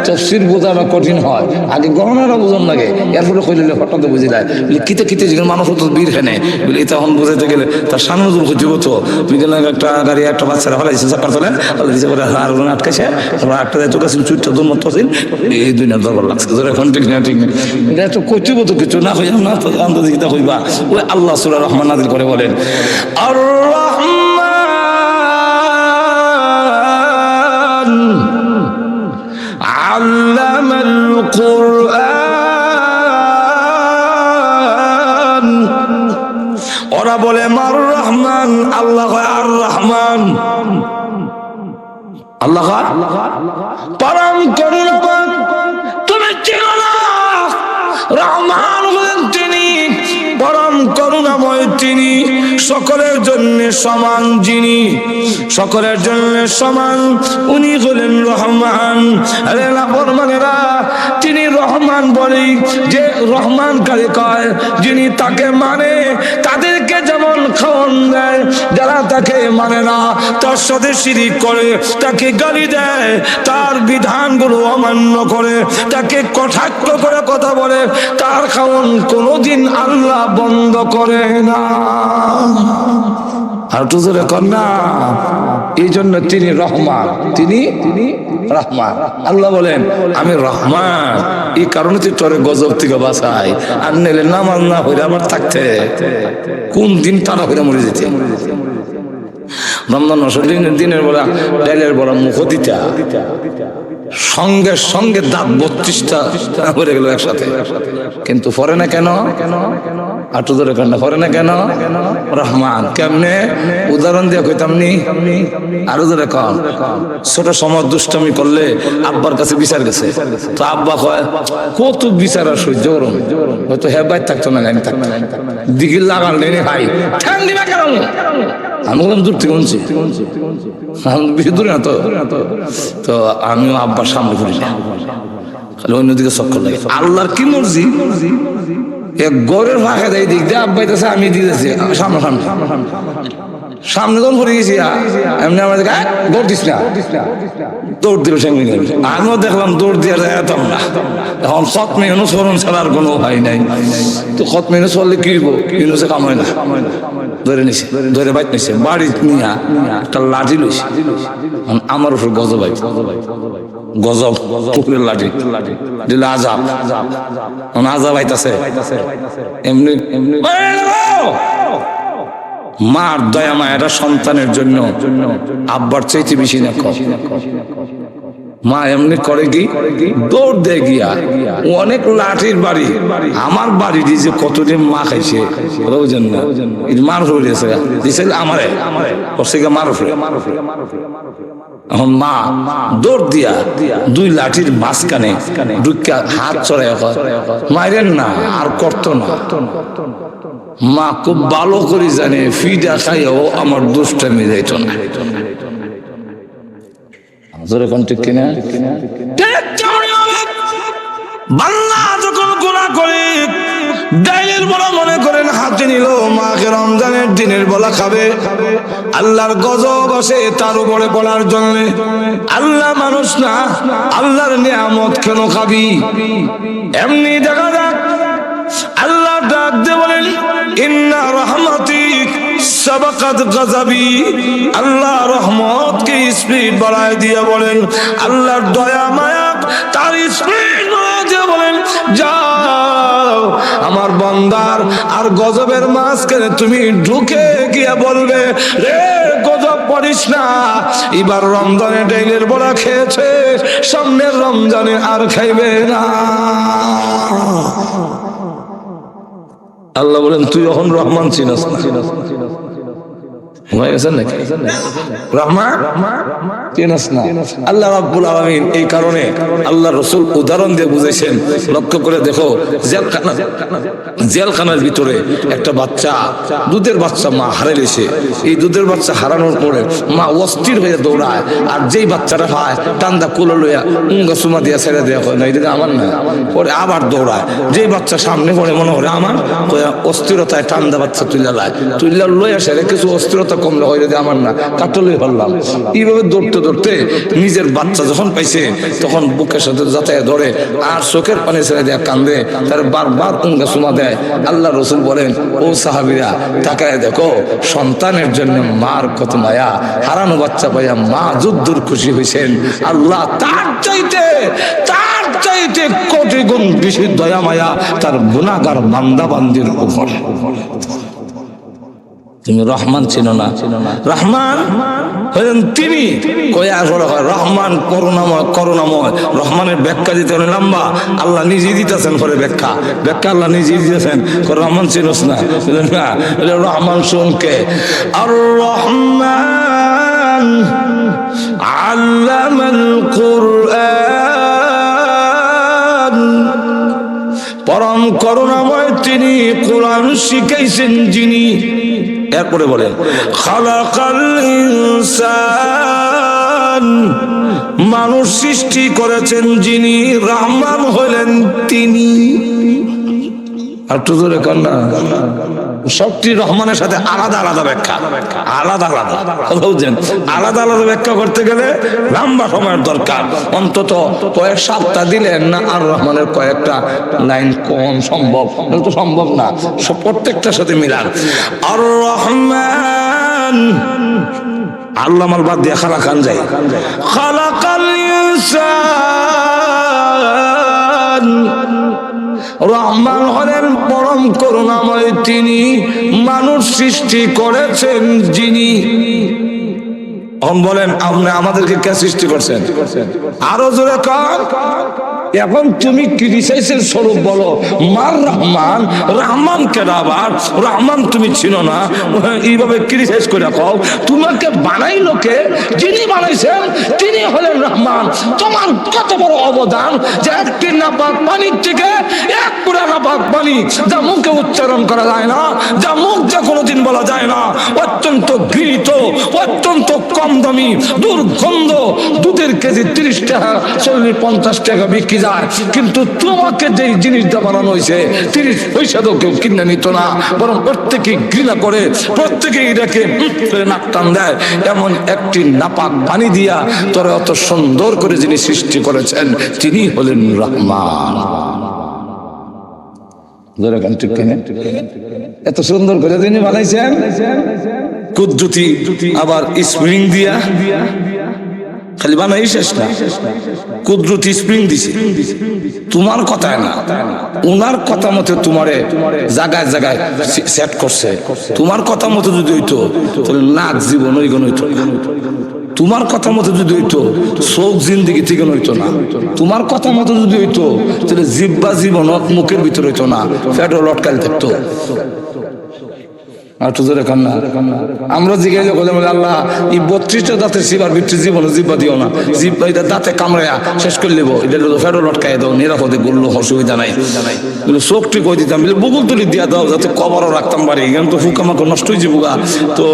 A: তাফসীর বোঝানো কঠিন হয়, আগে গণনাটা বুঝন লাগে, এরপরে কইলে হঠাৎ বুঝি যায়। কিতে কিতে যেগুলো মানুষ তো বীর হেনে বলে তখন বুঝাইতে গেলে তার শানে নজরুল খুঁজিব তো বিকেলে একটা গাড়ি একটা বাচ্চারা হলাইছে চাকার তলে দিতে করে আর আটকাইছে, তারপর আটটা যাইতো কাছে চুটটা দূর মতো ছিল, এই দুনিয়ার দরবার লাগছে ধরে এখন ঠিক না ঠিক না এটা তো কইব তো কিছু না হইয়া না তো আন্তর্জাতিকতা হইবা। ওই আল্লাহ সূরা রহমান নাজিল করে বলেন আর রহমান আল্লামাল কুরআন। ওরা বলে মার রহমান, আল্লাহ আর রহমান, আল্লাহ পরম করুণা। তুমি চিনো না রহমান হলেন তিনি পরম করুণাময়, তিনি সকলের জন্য সমান, যিনি সকলের জন্য সমান উনি হলেন রহমান। আরে নাফরমানেরা তিনি রহমান বলেই যে রহমান কারে কয়, যিনি তাকে মানে তাদেরকে যেমন খাওয়ান দেয়, যারা তাকে মানে না তার সাথে শিরিক করে, তাকে গালি দেয়, তার বিধানগুলো অমান্য করে, তাকে কটাক্ষ করে কথা বলে, তার খাওয়ান কোনোদিন আল্লাহ বন্ধ করে না। আর তো জোরে কর না। এই জন্য তিনি রহমান, তিনি রহমান। আল্লাহ বলেন আমি রহমান, এই কারণে তুই তোরে গজব থেকে বাঁচাই, আর নিলে নামাজ না হইলে আমার থাকতে কোন দিন তারা হইলে মরে যেতে। রমজান মাসের দিনের বেলা ডাইলের বড় মুখ দিতা সঙ্গে সঙ্গে দাঁত 32টা পড়ে গেল একসাথে, কিন্তু পরে না কেন? আটু ধরে কান্না পরে না কেন? রহমান। কেমনে উদাহরণ দিয়ে কইতাম নি, আরো ধরে কন। ছোট সময় দুষ্টামি করলে আব্বার কাছে বিচার গেছে, তো আব্বা কয় কত বিচার আর সহ্য করুন, হয়তো হ্যাঁ বাইর থাকতো না, আমি থাকতো না, দিকে লাগাল নেই ভাই ঠ্যাং দিবা কেন? আমি বললাম দূর থেকে শুনছি, বেশি দূরে না তো আমিও আব্বার সামনে ঘুরি না, খালি অন্যদিকে চক্কর লাগে। আল্লাহর কি মর্জি, এক গড়ের ফাঁকা দেয় দিক দিয়ে আব্বাইতেছে, আমি দিতেছি সামনে সামনে সামনে যখন পড়ে গেছি এমনি আমাদের দৌড় দিস না, দৌড় দিল সঙ্গে। আমিও দেখলাম দৌড় দিয়ে যেতাম না, এখন খতমে অনুসরণ ছাড়ার কোনো উপায় নাই। তো খতমে অনুসরলে কি হইব, ইউনুসে কাম হয় না, ধরে নিছে, ধরে বাইক নিছে, বাড়ি নিয়া একটা লাঠি লইছে, আমার উপর গজব আই, গজব পুকুরের লাঠি দিলে আজাব, আজাব আইতাছে এমনি এমনি। মার দয়া মায়েরা সন্তানের জন্য আব্বার চাইতে বেশি না কম। মা এমনি করে কি দৌড় দেয় গিয়া, অনেক লাঠির বাড়ি, আমার বাড়ি দিয়ে কতদিন মা খাইছে বুঝেন না, মার হয়েছে দিছে আমারে করছে গিয়ে মার উপরে। এখন মা দৌড় দিয়া দুই লাঠির মাঝখানে ঢুকিয়া হাত চড়াই মাইরেন না, আর করতো না। মা খুব ভালো করে জানে ফিডা খাইও আমার দুষ্টামি যাইত না। বাংলা যখন গুনাহ করে ডাইলের বলা মনে করেন হাতে নিল, মাকে রমজানের দিনের বেলা খাবে, আল্লাহর গজব আসে তার উপরে পড়ার জন্য। আল্লাহ মানুষ না, আল্লাহর নিয়ামত কেন খাবি? এমনি দেখা যাক আল্লাহ ডাক দিয়ে বলেন ইন্না রহমতি সাবাকাত গাযাবি, আল্লাহ রহমতকে স্পিড বাড়ায় দিয়ে বলেন, আল্লাহর দয়া মায়া তার স্পিড বাড়ায় দিয়ে বলেন যাও আমার বান্দার আর গজবের মাঝখানে তুমি ঢুকে গিয়ে বলবে রে গজব পড়িস না, এবার রমজানে ডাইলের বড়া খেয়েছে, সামনের রমজানে আর খাইবে না। আল্লাহ বলেন তুই এখন রহমান চিনস না, হয়ে গেছেন নাকি? রহমান চিনস না? আল্লাহ রাব্বুল আলামিন এই কারণে আল্লাহ রাসূল উদাহরণ দিয়ে বুঝাইছেন। লক্ষ্য করে দেখো, জেলখানার ভিতরে একটা বাচ্চা, দুধের বাচ্চা মা হারাইছে। এই দুধের বাচ্চা হারানোর পরে মা অস্থির হয়ে দৌড়ায়, আর যেই বাচ্চাটা পায় টান্দা কুলো লইয়া উঙ্গা সুমা দিয়া ছেড়ে দেওয়া হয় না, এটা আমার না। পরে আবার দৌড়ায়, যেই বাচ্চা সামনে পড়ে মনে করে আমার, অস্থিরতায় টান্দা বাচ্চা তুইলা লইয়া সেরে কিছু অস্থিরতা কমলে হয় যদি আমার না, কাটলে ফেললাম। এইভাবে দৌড়তে দৌড়তে নিজের বাচ্চা যখন পাইছে তখন বুকের সাথে যাতায় ধরে আর চোখের পানি ছেড়ে দেয়া কান্দে, তার বারবার উঙ্গা সুমা দেয়। আল্লাহ রাসূল বলেন, ও সাহাবীরা তাকায় দেখো, সন্তানের জন্য মার কত মায়া। হারানো বাচ্চা পাইয়া মা যুদ্ধর খুশি হয়েছেন। আল্লাহ তার চাইতে কোটি গুণ বেশি দয়া মায়া তার গুনাহগার বান্দা বান্দির উপর। তুমি রহমান চিনো না? রহমান হলেন তিনি। রহমান করুণাময়। রহমানের ব্যাখ্যা দিতে অনেক লম্বা, আল্লাহ নিজেই দিতেছেন। পরে ব্যাখ্যা আল্লাহ নিজেই দিতেছেন। রহমান চিনোস না? রহমান শুনকে আর রহমান আল্লামাল কুরআন, পরম করুণাময় তিনি, কোরআন শিখাইছেন যিনি। এরপরে বলেন খালাকাল ইনসান, মানুষ সৃষ্টি করেছেন যিনি, রহমান হলেন তিনি। আর তো জোরে কন্যা, সবটি রহমানের সাথে আলাদা আলাদা ব্যাখ্যা, আলাদা ব্যাখ্যা করতে গেলে লম্বা সময়ের দরকার। অন্তত কয়েক সপ্তাহ দিলেন না আর রহমানের কয়েকটা লাইন কোন সম্ভব? তো সম্ভব না, প্রত্যেকটার সাথে মিলান। আর রহমান আল্লাহ মাল বাদ দিয়ে খালাকান যায়। খালাকাল ইনসান, রহমান হলেন পরম করুণাময় তিনি, মানুষ সৃষ্টি করেছেন যিনি। বলেন আপনি আমাদেরকে কে সৃষ্টি করছেন? আরো জোরে কর। এখন তুমি ক্রিটিসাইজের স্বরূপ বলো, মার রহমান, রহমান কেন আবার? রহমান তুমি চিনো না? এইভাবে ক্রিটিসাইজ করে কও। তোমাকে বানাইলো কে? যিনি বানাইছেন তিনি হলেন রহমান। তোমার কত বড় অবদান যে একটি নাপাক পানির থেকে এক পুরা নাপাক পানি, যা মুখে উচ্চারণ করা যায় না, যা মুখ যা কোনোদিন বলা যায় না, অত্যন্ত ঘৃণিত, অত্যন্ত কম দামি, দুর্গন্ধ, দুধের কেজি 30 টাকা, 40-50 টাকা বিক্রি যায়। কিন্তু তোমাকে যে জিনিসটা বানানো হয়েছে 30 পয়সা তো কেউ কিনে নিত না, বরং প্রত্যেকে ঘৃণা করে, প্রত্যেকে এটাকে নাক টান দেয়। এমন একটি নাপাক পানি দিয়া তোরা অত সুন্দর করে যিনি সৃষ্টি করেছেন তিনি হলেন রহমান। এত সুন্দর করে তিনি বানাইছেন, কুদ্দুতি আবার স্প্রিং দিয়া, খালি বানাই শেষ না, কুদরতি স্প্রিং দিছে তোমার কথায় না, উনার কথা মতো তোমারে জায়গায় জায়গায় সেট করছে। তোমার কথা মতো যদি হইতো তাহলে লাখ জীবন ওইগুন হইতো। তোমার কথা মতো যদি হইতো চোখ জিন্দিগি থেকে হইতো না। তোমার কথা মতো যদি হইতো তাহলে জিব্বা জীবন মুখের ভিতরে হইতো না, ফেটও লটকাল থাকতো। আমরা জিজ্ঞাসা করলাম, আল্লাহ এই 32টা দাঁতের শিবার ভিতরে জীবনে জিব্বা দিও না, জিব্বা এটা দাঁতে কামড়াইয়া শেষ করে নেবো, এটা ফেরো লটকাই দাও, নিরাপদে বললো অসুবিধা নাই। চোখটি কই দিতাম, বুকুল তুলি দিয়া দাও যাতে কবরও রাখতাম পারি, এখানে তো ফুকামাকে নষ্ট হয়েছে বুকা, তো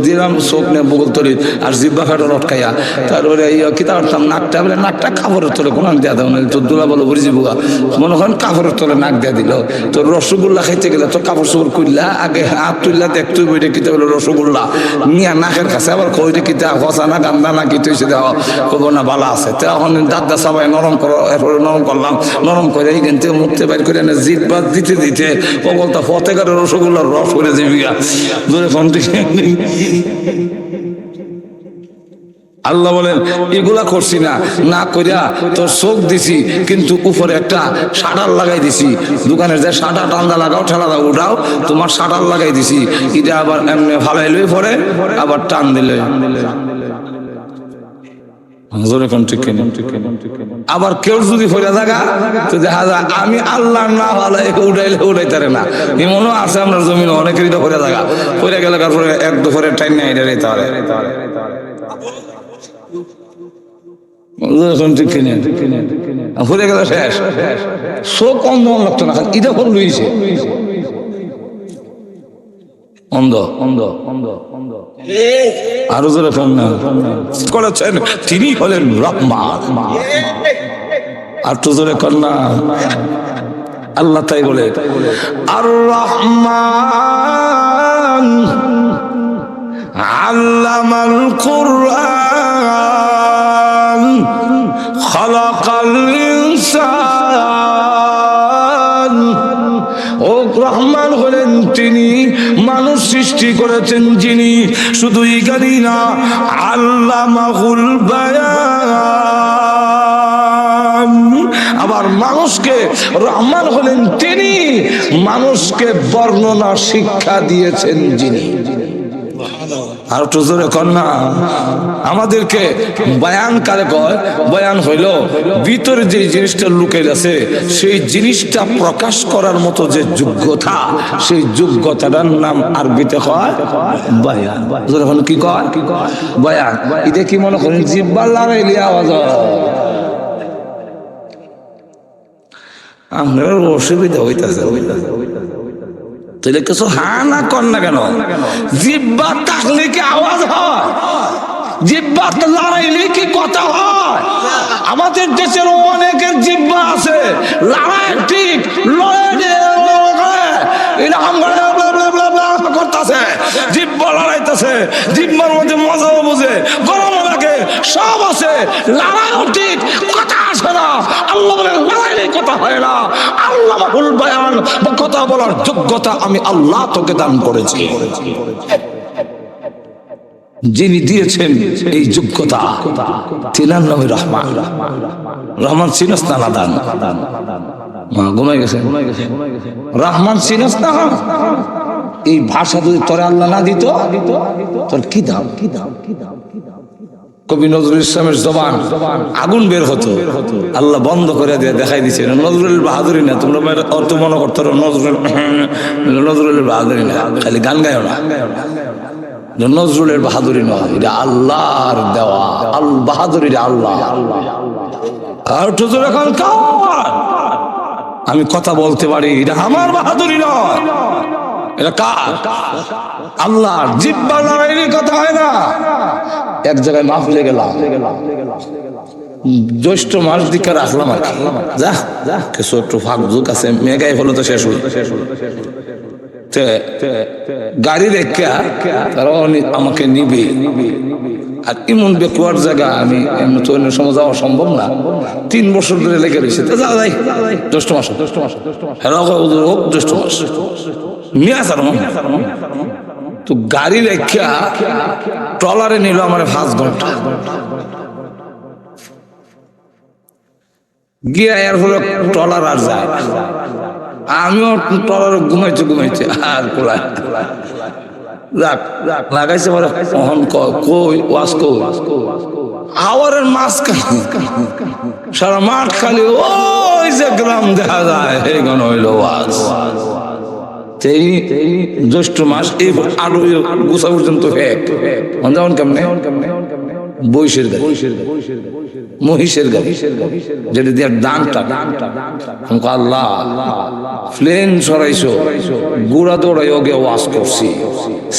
A: দিলাম চোখ নিয়ে বুকুল তুলি আর জিব্বা ফেরো লটকাইয়া। তারপরে কিতা করতাম নাকটা, বলে নাকটা কাপড়ের তলে কোন দিয়া দাও না, তোর দুলা বলো বুঝি বুকা, মনে করেন কাপড়ের তলে নাক দিয়া দিল। তো রসগোল্লা খাইতে গেলে তো কাপড় চোপড় করলা, আগে হাত তুললা দেখতে বইটা কিতা হলো রসগোল্লা নিয়ে নাকের কাছে আবার কইটা কিতা হসা না গান্দা না কি তুইছে দেওয়া, কব না ভালো আছে। তখন দাদা সবাই নরম করো, এরপরে নরম করলাম, নরম করে এইখান থেকে মুখতে বাইর করে না জিভ বাদ দিতে দিতে ও বলতা ফতেকারের রসগোল্লার রস করে যাবিগা ধরে ফোন থেকে। আল্লাহ বলেন এগুলা করছি না, না করিয়া তোর চোখ দিছি, কিন্তু উপরে একটা শাটার লাগাই দিছি। দোকানের যে শাটার টান্দা লাগাও ঠেলা দাও উঠাও, তোমার শাটার লাগাই দিছি, এটা আবার এমনি ফালাইলই পরে আবার টান দিলে। জোরে কোন ঠিক কিনা? আবার কেউ যদি ফিরে থাকা তো দেখা যায় আমি আল্লাহ না ভালো উঠাইলে উঠাইতারে না এমনও আছে আমরা জমিন অনেকেরই তো ফিরে থাকা ফিরে গেলে তারপরে এক দুপুরে টাইম নেই এটা রেতে পারে ঠিক কিনে ঘুরে গেল শেষ শোক অন্ধ লাগতো না এটা কোন লুইছে অন্ধ অন্ধ অন্ধ অন্ধ আরো জোরে করেছেন তিনি হলেন রহমান আর তো জোরে কন্যা আল্লাহ তাই বলে আর রহমান আল্লামাল কুরআন খালাকাল ইনসান ও রহমান হলেন তিনি মানুষ সৃষ্টি করেছেন যিনি শুধুই জ্ঞানী না আল্লামাহুল বায়ান আবার মানুষকে রহমান হলেন তিনি মানুষকে বর্ণনা শিক্ষা দিয়েছেন যিনি আর তো জোরে কন্যা আমাদেরকে বয়ান কারে কয় বয়ান হইল ভিতরে যে জিনিসটা লুকাই আছে সেই জিনিসটা প্রকাশ করার মতো যে যোগ্যতা সেই যোগ্যতাটার নাম আরবিতে কয় বয়ান জোরে কোন কি কয় বয়ান এটা কি মনে করেন জিহ্বা লড়াইলে আওয়াজ আমরা অসুবিধা হইতাছে তাহলে কিছু হা না কর না কেন জিহ্বা থাকলে কি আওয়াজ হয় জিহ্বা লড়াইলে কি কথা হয় আমাদের দেশের অনেকের জিহ্বা আছে লড়াই ঠিক করতেছে জিহ্বা লড়াইতেছে জিহ্বার মধ্যে মজাও বুঝে গরম লাগে সব আছে লড়াইও ঠিক কথা আসে না আল্লাহ বলেন লড়াইলে কথা হয় না আল্লাহ মাহুল বয়ান কথা বলার যোগ্যতা আমি আল্লাহ তোকে দান করেছি যিনি দিয়েছেন এই যোগ্যতা তিনার নামে রহমান রহমান চিনস না দান ঘুমাই গেছে রহমান চিনস না এই ভাষা যদি তোরে আল্লাহ না দিত তোর কি দাম কি দাম কি দাম কবি নজরুল ইসলামের জবান আগুন বের হতো আল্লাহ বন্ধ করে দিয়ে দেখাই দিচ্ছে নজরুল বাহাদুরি না তোমরা অর্থ মনে করতো নজরুল বাহাদুরি না খালি গান গায়ও না নজরুলের বাহাদুরি নয় এটা আল্লাহর দেওয়া আল বাহাদুরি আল্লাহ আর তো এখন আমি কথা বলতে পারি এটা আমার বাহাদুরি নয় এটা কার আল্লাহর জিহ্বা লড়াইয়ের কথা হয় না এক জায়গায় মাহফিলে গেলাম জ্যৈষ্ঠ মাস দিকে রাখলাম আর যা কিছু একটু ফাঁক ঝুঁক আছে মেঘাই হলো তো শেষ হলো গাড়ি রেখা তারা আমাকে নিবে আর এমন বেকুয়ার জায়গা আমি এমন তো অন্য সময় যাওয়া সম্ভব না 3 বছর ধরে লেগে রয়েছে যা যাই জ্যৈষ্ঠ মাস জ্যৈষ্ঠ মাস নিয়ে আসার তো গাড়ি রেখা ট্রলারে নিল আমার 5 ঘন্টা গিয়ে এর ফলে ট্রলার আর যায় আমিও ট্রলারে ঘুমাইছে আর কোলায় লাগাইছে বলে কই ওয়াজ কই আওয়ারের মাঝখানে সারা মাঠ খালি ওই যে গ্রাম দেখা যায় এই গান হইল ওয়াজ জ্যৈষ্ঠ মাস এই আলু গুছা পর্যন্ত যেমন কেমনে বৈশের গাড়ি মহিষের গাড়ি যেটা দিয়ে দানটা আল্লাহ প্লেন সরাইছো গুড়া দৌড়াই ওকে ওয়াজ করছি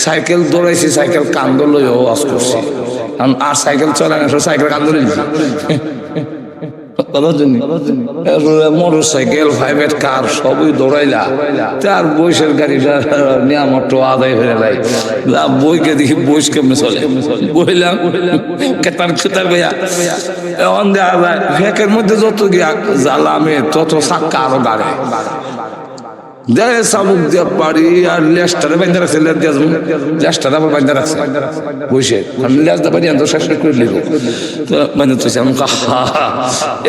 A: সাইকেল দৌড়াইছি সাইকেল কান্দল ওয়াজ করছি আর সাইকেল চলে না সাইকেল কান্দল মোটর সাইকেল প্রাইভেট কার সবই দৌড়াইলা তার বৈশের গাড়িটা নিয়ামত আদায় হয়ে যায় বইকে দেখি বইস কেমনে চলে বইলাম কেতার খেতার গিয়া এখন দেখা যায় ফেকের মধ্যে যত গিয়া জ্বালামে তত চাক্কা আরো গাড়ে দেয় চাবুক দিয়া বাড়ি আর লেজটারে বাইন্ধা রাখছে, লেজ দিয়া লেজটারে আবার বাইন্ধা রাখছে বসে, আমি লেজ দা বাড়ি আনতো শেষ করে নিল বাইন্ধা থইছে। আমি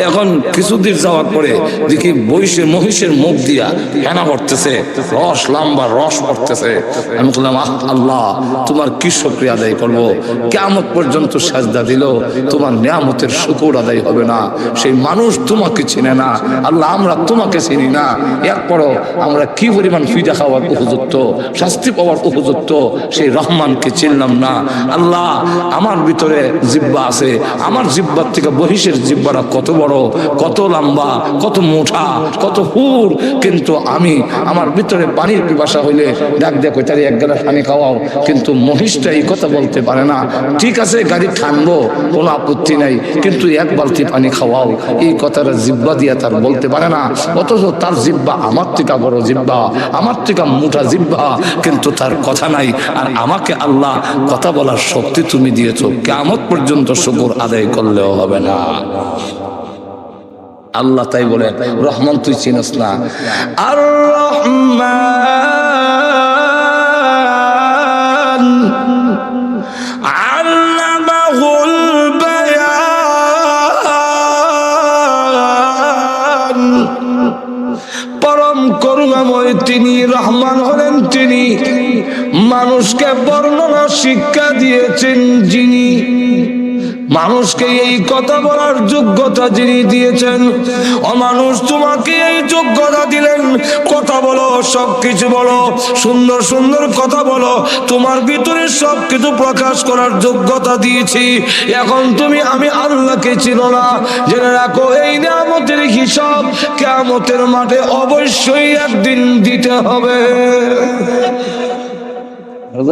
A: এখন কিছুদিন যাওয়ার পরে দেখি বইসে মহিষের মুখ দিয়া হেনা পড়তেছে, রস লম্বা রস পড়তেছে। আমি বললাম আল্লাহ তোমার কি শুকরিয়া আদায় করবো, কিয়ামত পর্যন্ত সাজদা দিল তোমার নিয়ামতের শুকর আদায় হবে না। সেই মানুষ তোমাকে চিনে না আল্লাহ, আমরা তোমাকে চিনি না, এরপরও আমরা কি পরিমাণ ফিদা খাওয়ার উপযুক্ত, শাস্তি পাওয়ার উপযুক্ত সেই রহমানকে চিনলাম না। আল্লাহ আমার ভিতরে জিব্বা আছে, আমার জিব্বার থেকে বহিষের জিব্বাটা কত বড়, কত লম্বা, কত মোটা, কত হুর, কিন্তু আমি আমার ভিতরে পানির পিপাসা হইলে ডাক দেখো তার এক গ্লাস পানি খাওয়াও, কিন্তু মহিষটা এই কথা বলতে পারে না। ঠিক আছে গাড়ি ঠানবো কোনো আপত্তি নাই, কিন্তু এক বালতি পানি খাওয়াও, এই কথাটা জিব্বা দিয়া তার বলতে পারে না। অথচ তার জিব্বা আমার থেকে বড় জিব্বা, আমার থেকে মোটা জিব্বা, কিন্তু তার কথা নাই। আর আমাকে আল্লাহ কথা বলার শক্তি তুমি দিয়েছো, কিয়ামত পর্যন্ত শুকর আদায় করলেও হবে না। আল্লাহ তাই বলে রহমান তুই চিনস না। আর রহমান আল্লামাহুল বায়ান, পরম করুণাময় তিনি, রহমান হলেন তিনি, মানুষকে বর্ণনা শিক্ষা দিয়েছেন যিনি, মানুষকে এই কথা বলার যোগ্যতা যিনি দিয়েছেন। ও মানুষ তোমাকে এই যোগ্যতা দিলেন, কথা বলো, সবকিছু বলো, সুন্দর সুন্দর কথা বলো, তোমার ভিতরে সবকিছু প্রকাশ করার যোগ্যতা দিয়েছি। এখন তুমি আমি আল্লাহকে চিনো না, জেনে রাখো এই নিয়ামতের হিসাব কিয়ামতের মাঠে অবশ্যই একদিন দিতে হবে।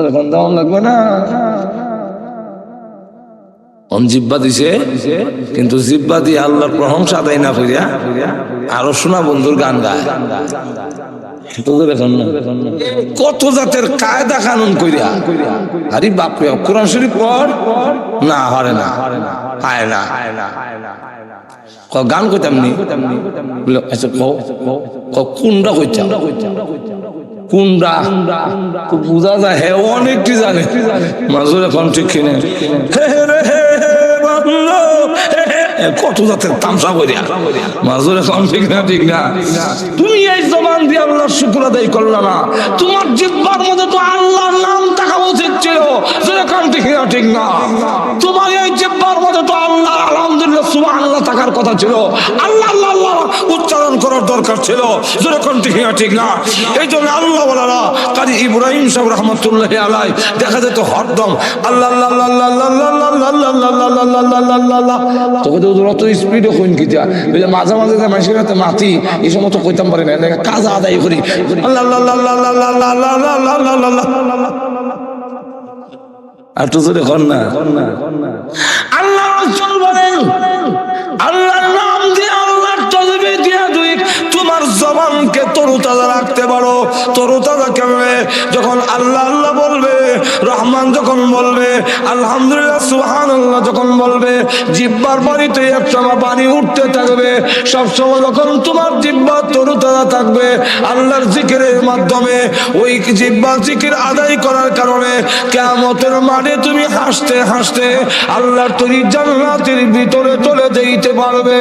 A: এখন দাম লাগবে না। জিব্বা দিছে, কিন্তু জিব্বা দিয়ে আল্লাহর প্রশংসা আদায় না করিয়া আরো শোনা বন্ধুর গান গায়। কত জাতের কায়দা কানুন কইরা, আরে বাপরে কোরআন শরীফ পড় না, হারে না, হায় না, গান কইতাম নি, আচ্ছা কোনটা কইতাম, কোনটা বুঝা যায়, হে অনেকটি জানে মাজুর এখন ঠিক কিনে কত জাতের তামসা করিয়া মাজুর এখন ঠিক না, ঠিক না। তুমি এই জবান দিয়ে আল্লাহর শুকর আদায় করলা না, তোমার জিহ্বার মধ্যে তো আল্লাহর নাম থাকা উচিত ছিল, যেরকম ঠিক না, ঠিক না। তোমার এই জিহ্বার মধ্যে তো আল্লাহ আলহামদুলিল্লাহ সুবহানাল্লাহ থাকার কথা ছিল, আল্লাহ আল্লাহ আল্লাহ উচ্চারণ করার দরকার ছিল, যেরকম ঠিক না, ঠিক না। এই জন্য আল্লাহ বলারা কাজী ইব্রাহিম সাহেব রহমতুল্লাহি আলাইহি দেখা যেত হরদম আল্লাহ আল্লাহ আল্লাহ আল্লাহ আল্লাহ আল্লাহ আল্লাহ, তোকে তো অত স্পিডে কইন কি যা, মাঝে মাঝে মানুষের হাতে মাতি এই সময় তো কইতাম পারি না, কাজ আদায় করি আল্লাহ আল্লাহ আল্লাহ আল্লাহ আল্লাহ আল্লাহ আল্লাহ আল্লাহ আল্লাহ। আর তো জোরে কর না, আল্লাহ রাসূল বলেন আল্লাহর নাম দিয়ে আল্লাহর তাসবিহ দিয়ে দুই তোমার জবানকে তরুতাজা রাখতে পারো। তরুতাজা কেমনে? যখন আল্লাহ আল্লাহ বলবে, রহমান যখন বলবে, আলহামদুলিল্লাহ সুবহানাল্লাহ যখন বলবে, জিহ্বার বাড়িতে একটা পানি উঠতে থাকবে। সবসময় যখন তোমার জিহ্বা তরুতাজা থাকবে আল্লাহর জিকিরের মাধ্যমে, ওই জিহ্বা জিকির আদায় করার কারণে কিয়ামতের মাঠে তুমি হাসতে হাসতে আল্লাহর তৈরি জান্নাতের ভিতরে চলে যেতে পারবে।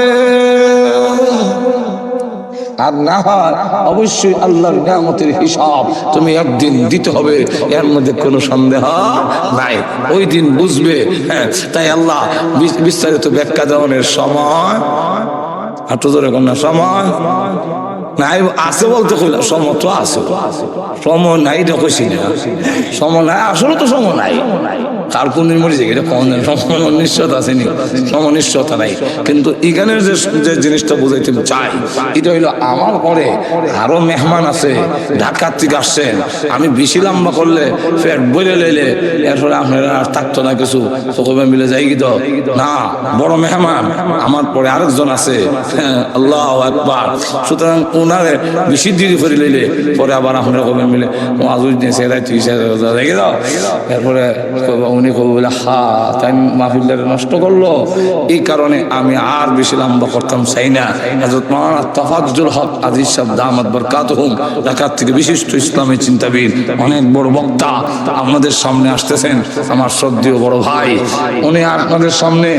A: আর না হয় অবশ্যই আল্লাহর নিয়ামতের হিসাব তুমি একদিন দিতে হবে, এর মধ্যে কোনো সন্দেহ নাই। ওই দিন বুঝবে। হ্যাঁ, তাই আল্লাহ বিস্তারিত ব্যাখ্যা দেওয়ার সময় হাঁটু ধরে কন্যা সময় নাই আছে বলতে কইলাম, সময় তো আছে, সময় নাই এটা কইছি না, সময় নাই, আসলে তো সময় নাই। কার কোন দিন মরে যায় এটা কখন নিশ্চয়তা আসেনি, সময় নিশ্চয়তা নাই। কিন্তু এখানের যে জিনিসটা বুঝাইতে চাই এটা হইলো আমার পরে আরো মেহমান আছে, ঢাকার থেকে আসছেন, আমি বেশি লম্বা করলে পেট বলে লইলে এরপরে আপনারা আর থাকতো না কিছু, সকলে মিলে যাই কি তো না, বড় মেহমান আমার পরে আরেকজন আছে। আল্লাহু আকবার। সুতরাং ওনারে বেশি দেরি করে লইলে পরে আবার আপনারা কবে মিলে আজুজ নিয়ে সেরাই তুই রেখে দাও, এরপরে উনি কবে বলে তাই মাহফিলটা নষ্ট করলো। এই কারণে আমি আর বেশি লম্বা করতাম চাই না। হযরত মাওলানা তাফাজ্জুল হক আজিজ সাহেব দামাত বরকাতুহুম ঢাকার থেকে বিশিষ্ট ইসলামী চিন্তাবিদ, অনেক বড় বক্তা আপনাদের সামনে আসতেছেন। আমার শ্রদ্ধেয় বড় ভাই, উনি আপনাদের সামনে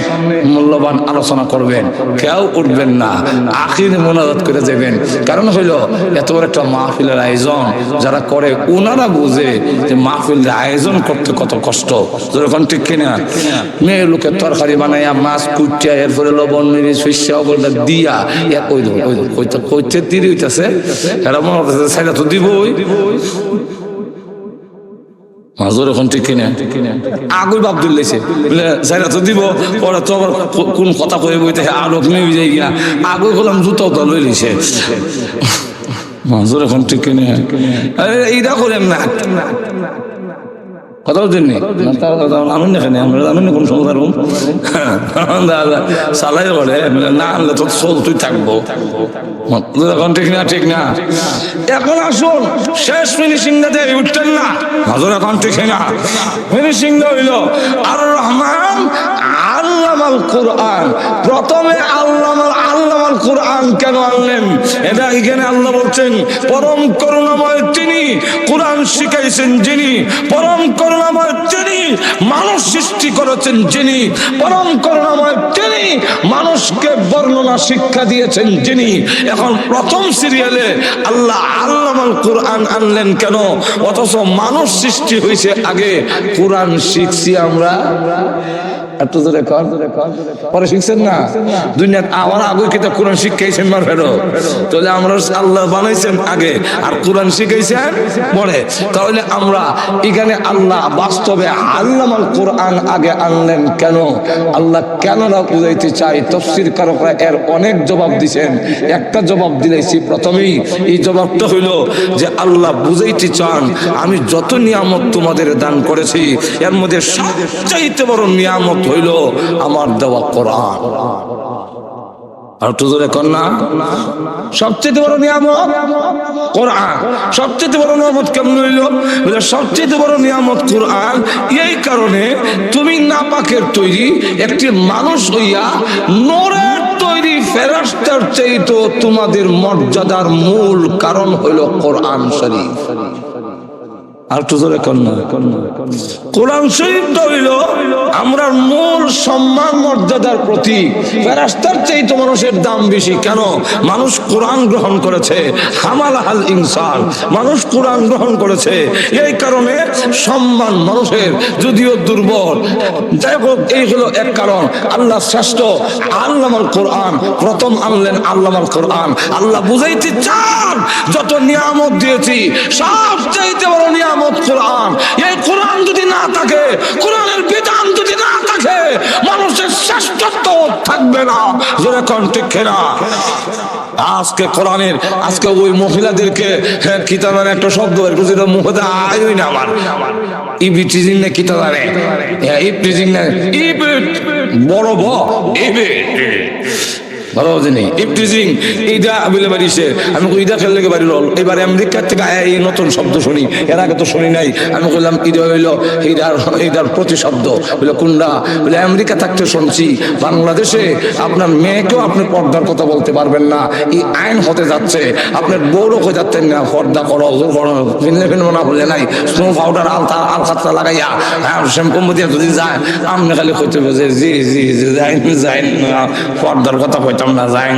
A: মূল্যবান আলোচনা করবেন। কেউ উঠবেন না, আখিরে মোনাজাত করে যাবেন। কারণ হইলো এত বড় একটা মাহফিলের আয়োজন যারা করে ওনারা বুঝে যে মাহফিলের আয়োজন করতে কত কষ্ট। যখন ঠিক কিনা মেয়ে লোকের তরকারি বানাইয়া মাছ কুটিয়া এরপরে লবণ মিরিচ শস্যা ওগুলো দিয়া কইতে দিদি হইতেছে, এরা মনে হচ্ছে সাইডা তো দিবই। মাজুর এখন ঠিক কিনা আগুই বাপ দিলেছে বলে সাইডা তো দিব, ওরা তো আবার কোন কথা কয়ে বইতে আলো নেমে যাই গিয়া আগুই করলাম জুতাও তো লই লিছে। মাজুর এখন ঠিক কিনা এইটা করেন না, কথা বলছেন নি আনুন এখানে আমরা জানেন কোন সংসার সালাই বলে না আনলে তো চলতেই থাকবো। এখন ঠিক না, ঠিক না। এখন আসুন শেষ ফিনিশিং না দিয়ে উঠতেন না। হাজর এখন ঠিক না, ফিনিশিং হইল আর রহমান আল্লামাল কোরআন। প্রথমে আল্লামাল কোরআন কেন আনলেন? এটা এখানে আল্লাহ বলছেন পরম করুণাময় তিনি, কোরআন শিখাইছেন যিনি, পরম করুণাময় তিনি, মানুষ সৃষ্টি করেছেন যিনি, পরম করুণাময় তিনি, মানুষকে বর্ণনা শিক্ষা দিয়েছেন যিনি। এখন প্রথম সিরিয়ালে আল্লাহ আল্লামাল কোরআন আনলেন কেন? অথচ মানুষ সৃষ্টি হয়েছে আগে, কোরআন শিখছি আমরা একটু জোরে কর, পরে শিখছেন না দুনিয়াতে আমার আগে কিতাব কোরআন শিখাইছেন মার ফেরো, তাহলে আমরা আল্লাহ বানাইছেন আগে আর কোরআন শিখাইছেন পরে। তাহলে আমরা এখানে আল্লাহ বাস্তবে আল্লামাল কোরআন আগে আনলেন কেন? আল্লাহ কেন না বুঝাইতে চাই, তাফসীর কারকরা এর অনেক জবাব দিছেন। একটা জবাব দিলেছি প্রথমেই, এই জবাবটা হইল যে আল্লাহ বুঝাইতে চান আমি যত নিয়ামত তোমাদের দান করেছি এর মধ্যে সবচাইতে বড় নিয়ামত হইল আমার দেওয়া কোরআন। আর তো জোরে কর না, সবচেয়ে বড় নিয়ামত কোরআন। সবচেয়ে বড় নিয়ামত কেমন হইল? সবচেয়ে বড় নিয়ামত কোরআন এই কারণে তুমি নাপাকের তৈরি একটি মানুষ হইয়া নূরের তৈরি ফেরেশতার চাইতে তোমাদের মর্যাদার মূল কারণ হইল কোরআন শরীফ। আর তো জোরে কর না, কোরআন শরীফ হইল আমরা মূল সম্মান মর্যাদার প্রতীক। ফেরেশতার চাইতে মানুষের দাম বেশি কেন? মানুষ কোরআন গ্রহণ করেছে, হামালাহাল ইনসান, মানুষ কোরআন গ্রহণ করেছে, এই কারণে সম্মান মানুষের যদিও দুর্বল। যাই হোক, এই হলো এক কারণ। আল্লাহ শ্রেষ্ঠ আল্লামাল কোরআন প্রথম আনলেন, আল্লামাল কোরআন। আল্লাহ বুঝাইতে চান যত নিয়ামত দিয়েছি সব চাইতে বড় নিয়ামত কোরআন। এই কোরআন যদি না থাকে, কোরআনের বিধান যদি না থাকে, মানুষের শ্রেষ্ঠত্ব থাকবে না। যেরকম ঠিক না আজকে কোরআনের আজকে ওই মহিলাদেরকে কিতাবের একটা শব্দ যেটা মুখে আয়ই না আমার ইবিটিজিং না কিতা জানে ইবিটিজিং না ইবিট বড় ব ইবিট ভালো জানি ইফটিজিং এইটা বলে বাড়িছে। আমি ইদা খেললে বাড়ি রল এবারে আমেরিকার থেকে এই নতুন শব্দ শুনি, এর আগে তো শুনি নাই। আমি বললাম ইদা হইল এইটার প্রতিশব্দ বলে কোনটা? বলে আমেরিকা থাকতে শুনছি বাংলাদেশে আপনার মেয়েকেও আপনি পর্দার কথা বলতে পারবেন না, এই আইন হতে যাচ্ছে। আপনার বউরও হয়ে যাচ্ছেন না, পর্দা করো ফিনলে ফিনবো না বলে নাই, স্নো পাউডার আলখাতটা লাগাইয়া শ্যাম্পু দিয়ে যদি যায় আপনি খালি হইতে যে জি জি যাই পর্দার কথা হইতে না যাইন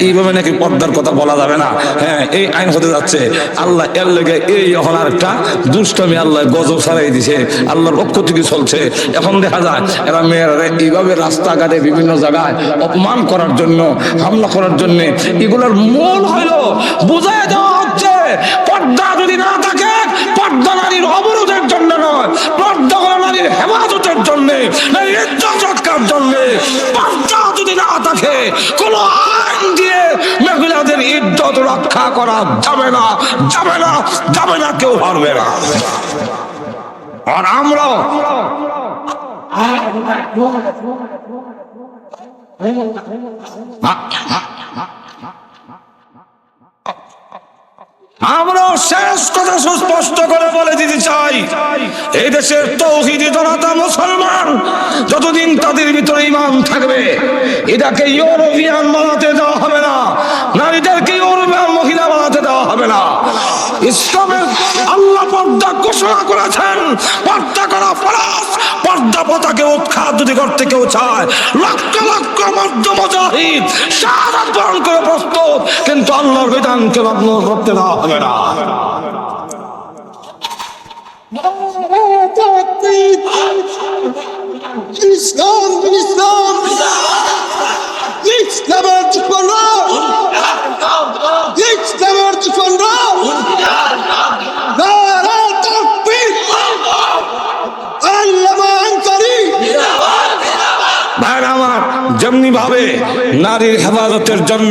A: এইভাবে নাকি পর্দার কথা বলা যাবে না। হ্যাঁ, এই আইন হতে যাচ্ছে। আল্লাহ এর লেগে এই এখন আর একটা দুষ্টমি আল্লাহ গজব ছাড়াই দিছে, আল্লাহর পক্ষ থেকে চলছে। এখন দেখা যায় এরা মেয়েরা এইভাবে রাস্তাঘাটে বিভিন্ন জায়গায় অপমান করার জন্য, হামলা করার জন্য, এগুলোর মূল হইল বুঝাই দেওয়া হচ্ছে পর্দা যদি না থাকে, পর্দা নারীর অবরোধের জন্য নয়, পর্দা নারীর হেফাজতের জন্য, ইজ্জত রক্ষার জন্য। পর্দা যদি না থাকে, কোন আইন দিয়ে মহিলাদের ইজ্জত রক্ষা করা যাবে না, যাবে না, যাবে না, কেউ পারবে না। আর আমরা আমরা শেষ কথা সুস্পষ্ট করে বলে দিতে চাই, এই দেশের তৌহিদি জনতা মুসলমান যতদিন তাদের ভিতরে ঈমান থাকবে, এটাকে ইউরোপিয়ান বানাতে দেওয়া হবে না, নারীদেরকে ইউরোপিয়ান মহিলা বানাতে দেওয়া হবে না। ইসলামের আল্লাহ পর্দা ঘোষণা করেছেন, পর্দা করা ফরজ। পর্দা প্রথাকে উৎখাত যদি করতে কেউ চায়, লক্ষ লক্ষ মর্দ মুজাহিদ শাহাদাত বরণ করে প্রস্তুত, কিন্তু আল্লাহর বিধানকে ভগ্ন করতে দেওয়া হবে না।
B: ইসলাম ইসলাম ইসলামের দুশ্মনরা, ইসলামের দুশ্মনরা, নারে তাকবীর, আল্লামা আনসারী।
A: ভাইরা আমার, যেমনি ভাবে নারীর হেফাজতের জন্য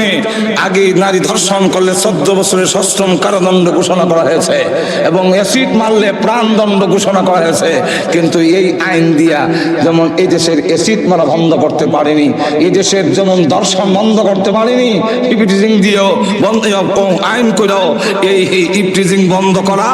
A: আগে নারী ধর্ষণ করলে 14 বছরের সশ্রম কারাদণ্ড ঘোষণা করা হয়েছে এবং অ্যাসিড মারলে প্রাণদণ্ড ঘোষণা করা হয়েছে, কিন্তু এই আইন দিয়া যেমন এই দেশের অ্যাসিড মারা বন্ধ করতে পারেনি, এই দেশের যেমন ধর্ষণ বন্ধ করতে পারেনি, ইপটিজিং দিয়েও বন্ধ আইন করেও এই ইপটিজিং বন্ধ করা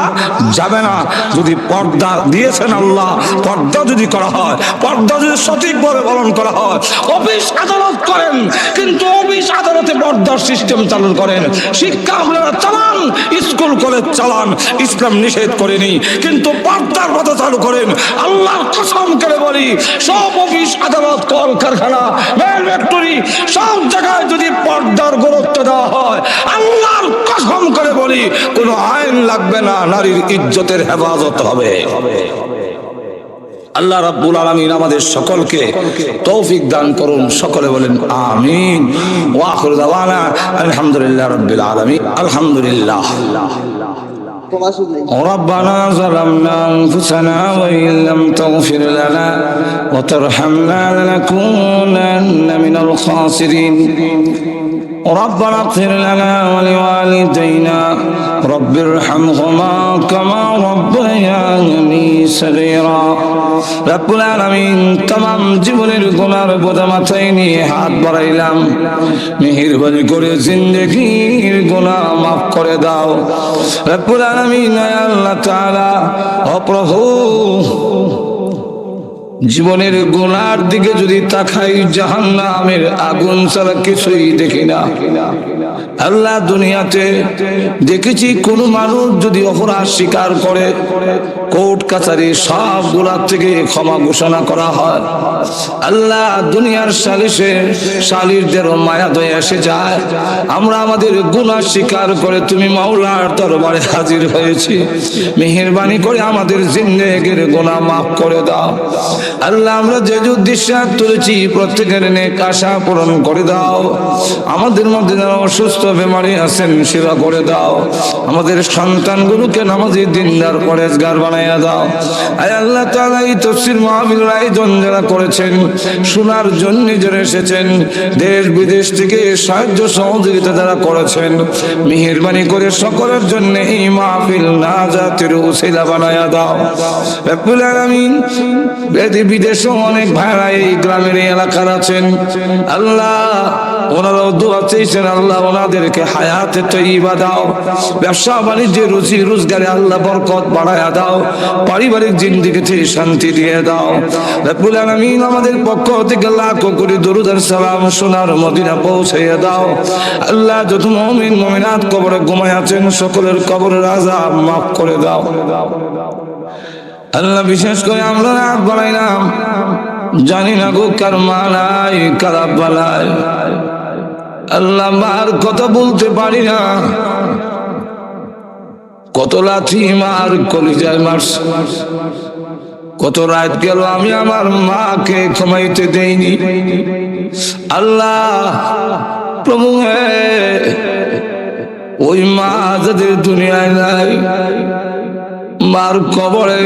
A: যাবে না। যদি পর্দা দিয়েছেন আল্লাহ, পর্দা যদি করা হয়, পর্দা যদি সঠিকভাবে পালন করা হয়, অফিস আদালত করেন, কিন্তু অফিস আদালতে পর্দার সিস্টেম চালু করেন, শিক্ষা আপনারা চালান, স্কুল কলেজ চালান, ইসলাম নিষেধ করেনি, কিন্তু পর্দার কথা চালু করেন। আল্লাহর কসম করে বলি, সব অফিস আদালত কলকারখানা ফ্যাক্টরি সব জায়গায় যদি পর্দার গুরুত্ব দেওয়া হয়, আল্লাহর কসম করে বলি কোনো আইন লাগবে না, নারীর ইজ্জতের হেফাজত হবে। আল্লাহ রাব্বুল আলামিন আমাদের সকলকে তৌফিক দান করুন, সকলে বলেন আমিন। ওয়া আখিরু দাওয়ানা আলহামদুলিল্লাহি রাব্বিল আলামিন। আলহামদুলিল্লাহ। ربنا ظلمنا أنفسنا وإن لم تغفر لنا وترحمنا لنكونن من الخاسرين ربنا اغفر لنا ولوالدينا رب ارحمهما كما ربياني صغيرا رب العالمين तमाम জীবনের গুনার বোঝা মাথায় নিয়ে হাত বাড়াইলাম, মেহেরবানি করে জিন্দেগীর গুনাহ মাফ করে দাও রব্বুল আলামিন। আল্লাহ তাআলা, ও প্রভু, জীবনের গুনার দিকে যদি তাকাই জাহান্নামের আগুন ছাড়া কিছুই দেখি না। আল্লাহ, দুনিয়াতে দেখেছি কোন মানুষ যদি অপরাধ স্বীকার করে কোর্ট কাছারি সব গুনাহ থেকে ক্ষমা ঘোষণা করা হয়। আল্লাহ, দুনিয়ার সালিশদের মায়া দয়া এসে যায়, আমরা আমাদের গুনাহ স্বীকার করে তুমি মাওলার দরবারে হাজির হয়েছি, মেহেরবানি করে আমাদের জিন্দেগীর গুনাহ মাফ করে দাও। আল্লাহ, আমরা যে উদ্দেশ্যে তুলেছি প্রত্যেকের নেক আশা পূরণ করে দাও। আমাদের মধ্যে যারা অসুস্থ বেমারি আছেন সেবা করে দাও। আমাদের সন্তানগুলোকে নামাজি দিনদার পরেজগার বানাইয়া দাও। আয় আল্লাহ তাআলা, এই তাফসীর মাহফিলের আয়োজন যারা করেছেন, শোনার জন্য যারা এসেছেন, দেশ বিদেশ থেকে সাহায্য সহযোগিতা যারা করেছেন, মেহেরবানি করে সকলের জন্য এই মাহফিল নাজাতের উসিলা বানাইয়া দাও রব্বুল আলামিন। বিদেশে অনেক ভাইরা এই গ্রামের এই এলাকার আছেন, আল্লাহ ওনারাও দোয়া চেয়েছেন, আল্লাহ ওনাদেরকে হায়াতে তৈবা দাও, ব্যবসা বাণিজ্যে রুজি রোজগারে আল্লাহ বরকত বাড়ায়া দাও, পারিবারিক জিন্দেগিতে শান্তি দিয়ে দাও রব্বুল আলামিন। আমাদের পক্ষ থেকে লাখো কোটি দরুদ আর সালাম সোনার মদিনা পৌঁছাইয়া দাও আল্লাহ। যত মুমিন মুমিনাত কবরে ঘুমায় আছেন সকলের কবরের আযাব মাফ করে দাও আল্লাহ। বিশেষ করে আমরা রাত বানাইলাম, জানি না গো কার মালাই কারাব বালাই, আল্লাহ মার কথা বলতে পারি না, কত লাথি মার কলিজায় মারছে, কত রাত গেল আমি আমার মাকে ঘুমাইতে দেইনি। আল্লাহ প্রভু হে, ওই মা যাদের দুনিয়ায় নাই, মার কবরে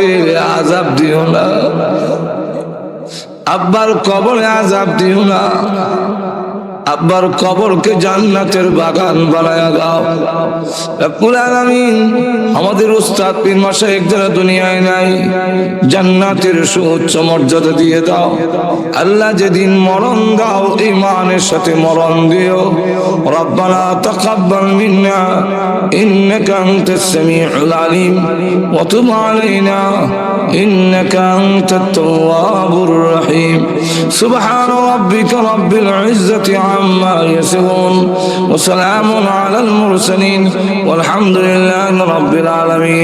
A: আযাব দিও না, আব্বার কবরে আযাব দিও না। আব্বার কবরকে জান্নাতের বাগান বানায়া দাও রব্বুল আলামিন। আমাদের উস্তাদ পীর মাশায়েখ যারা দুনিয়ায় নাই, জান্নাতের সুউচ্চ মর্যাদা দিয়ে দাও আল্লাহ। যেদিন মরণ দাও ঈমানের সাথে মরণ দিও। রব্বানা তাকাব্বাল মিন্না ইন্নাকা আনতাস সামিউল আলিম ওয়া তুব আলাইনা ইন্নাকা আনতাত তাওয়াবুর রহিম। সুবহান রাব্বিকা রাব্বিল ইজ্জাতি আম্মা ইয়াসিফুন ওয়া সালামুন আলাল মুরসালিন ওয়ালহামদুলিল্লাহি রাব্বিল আলামিন।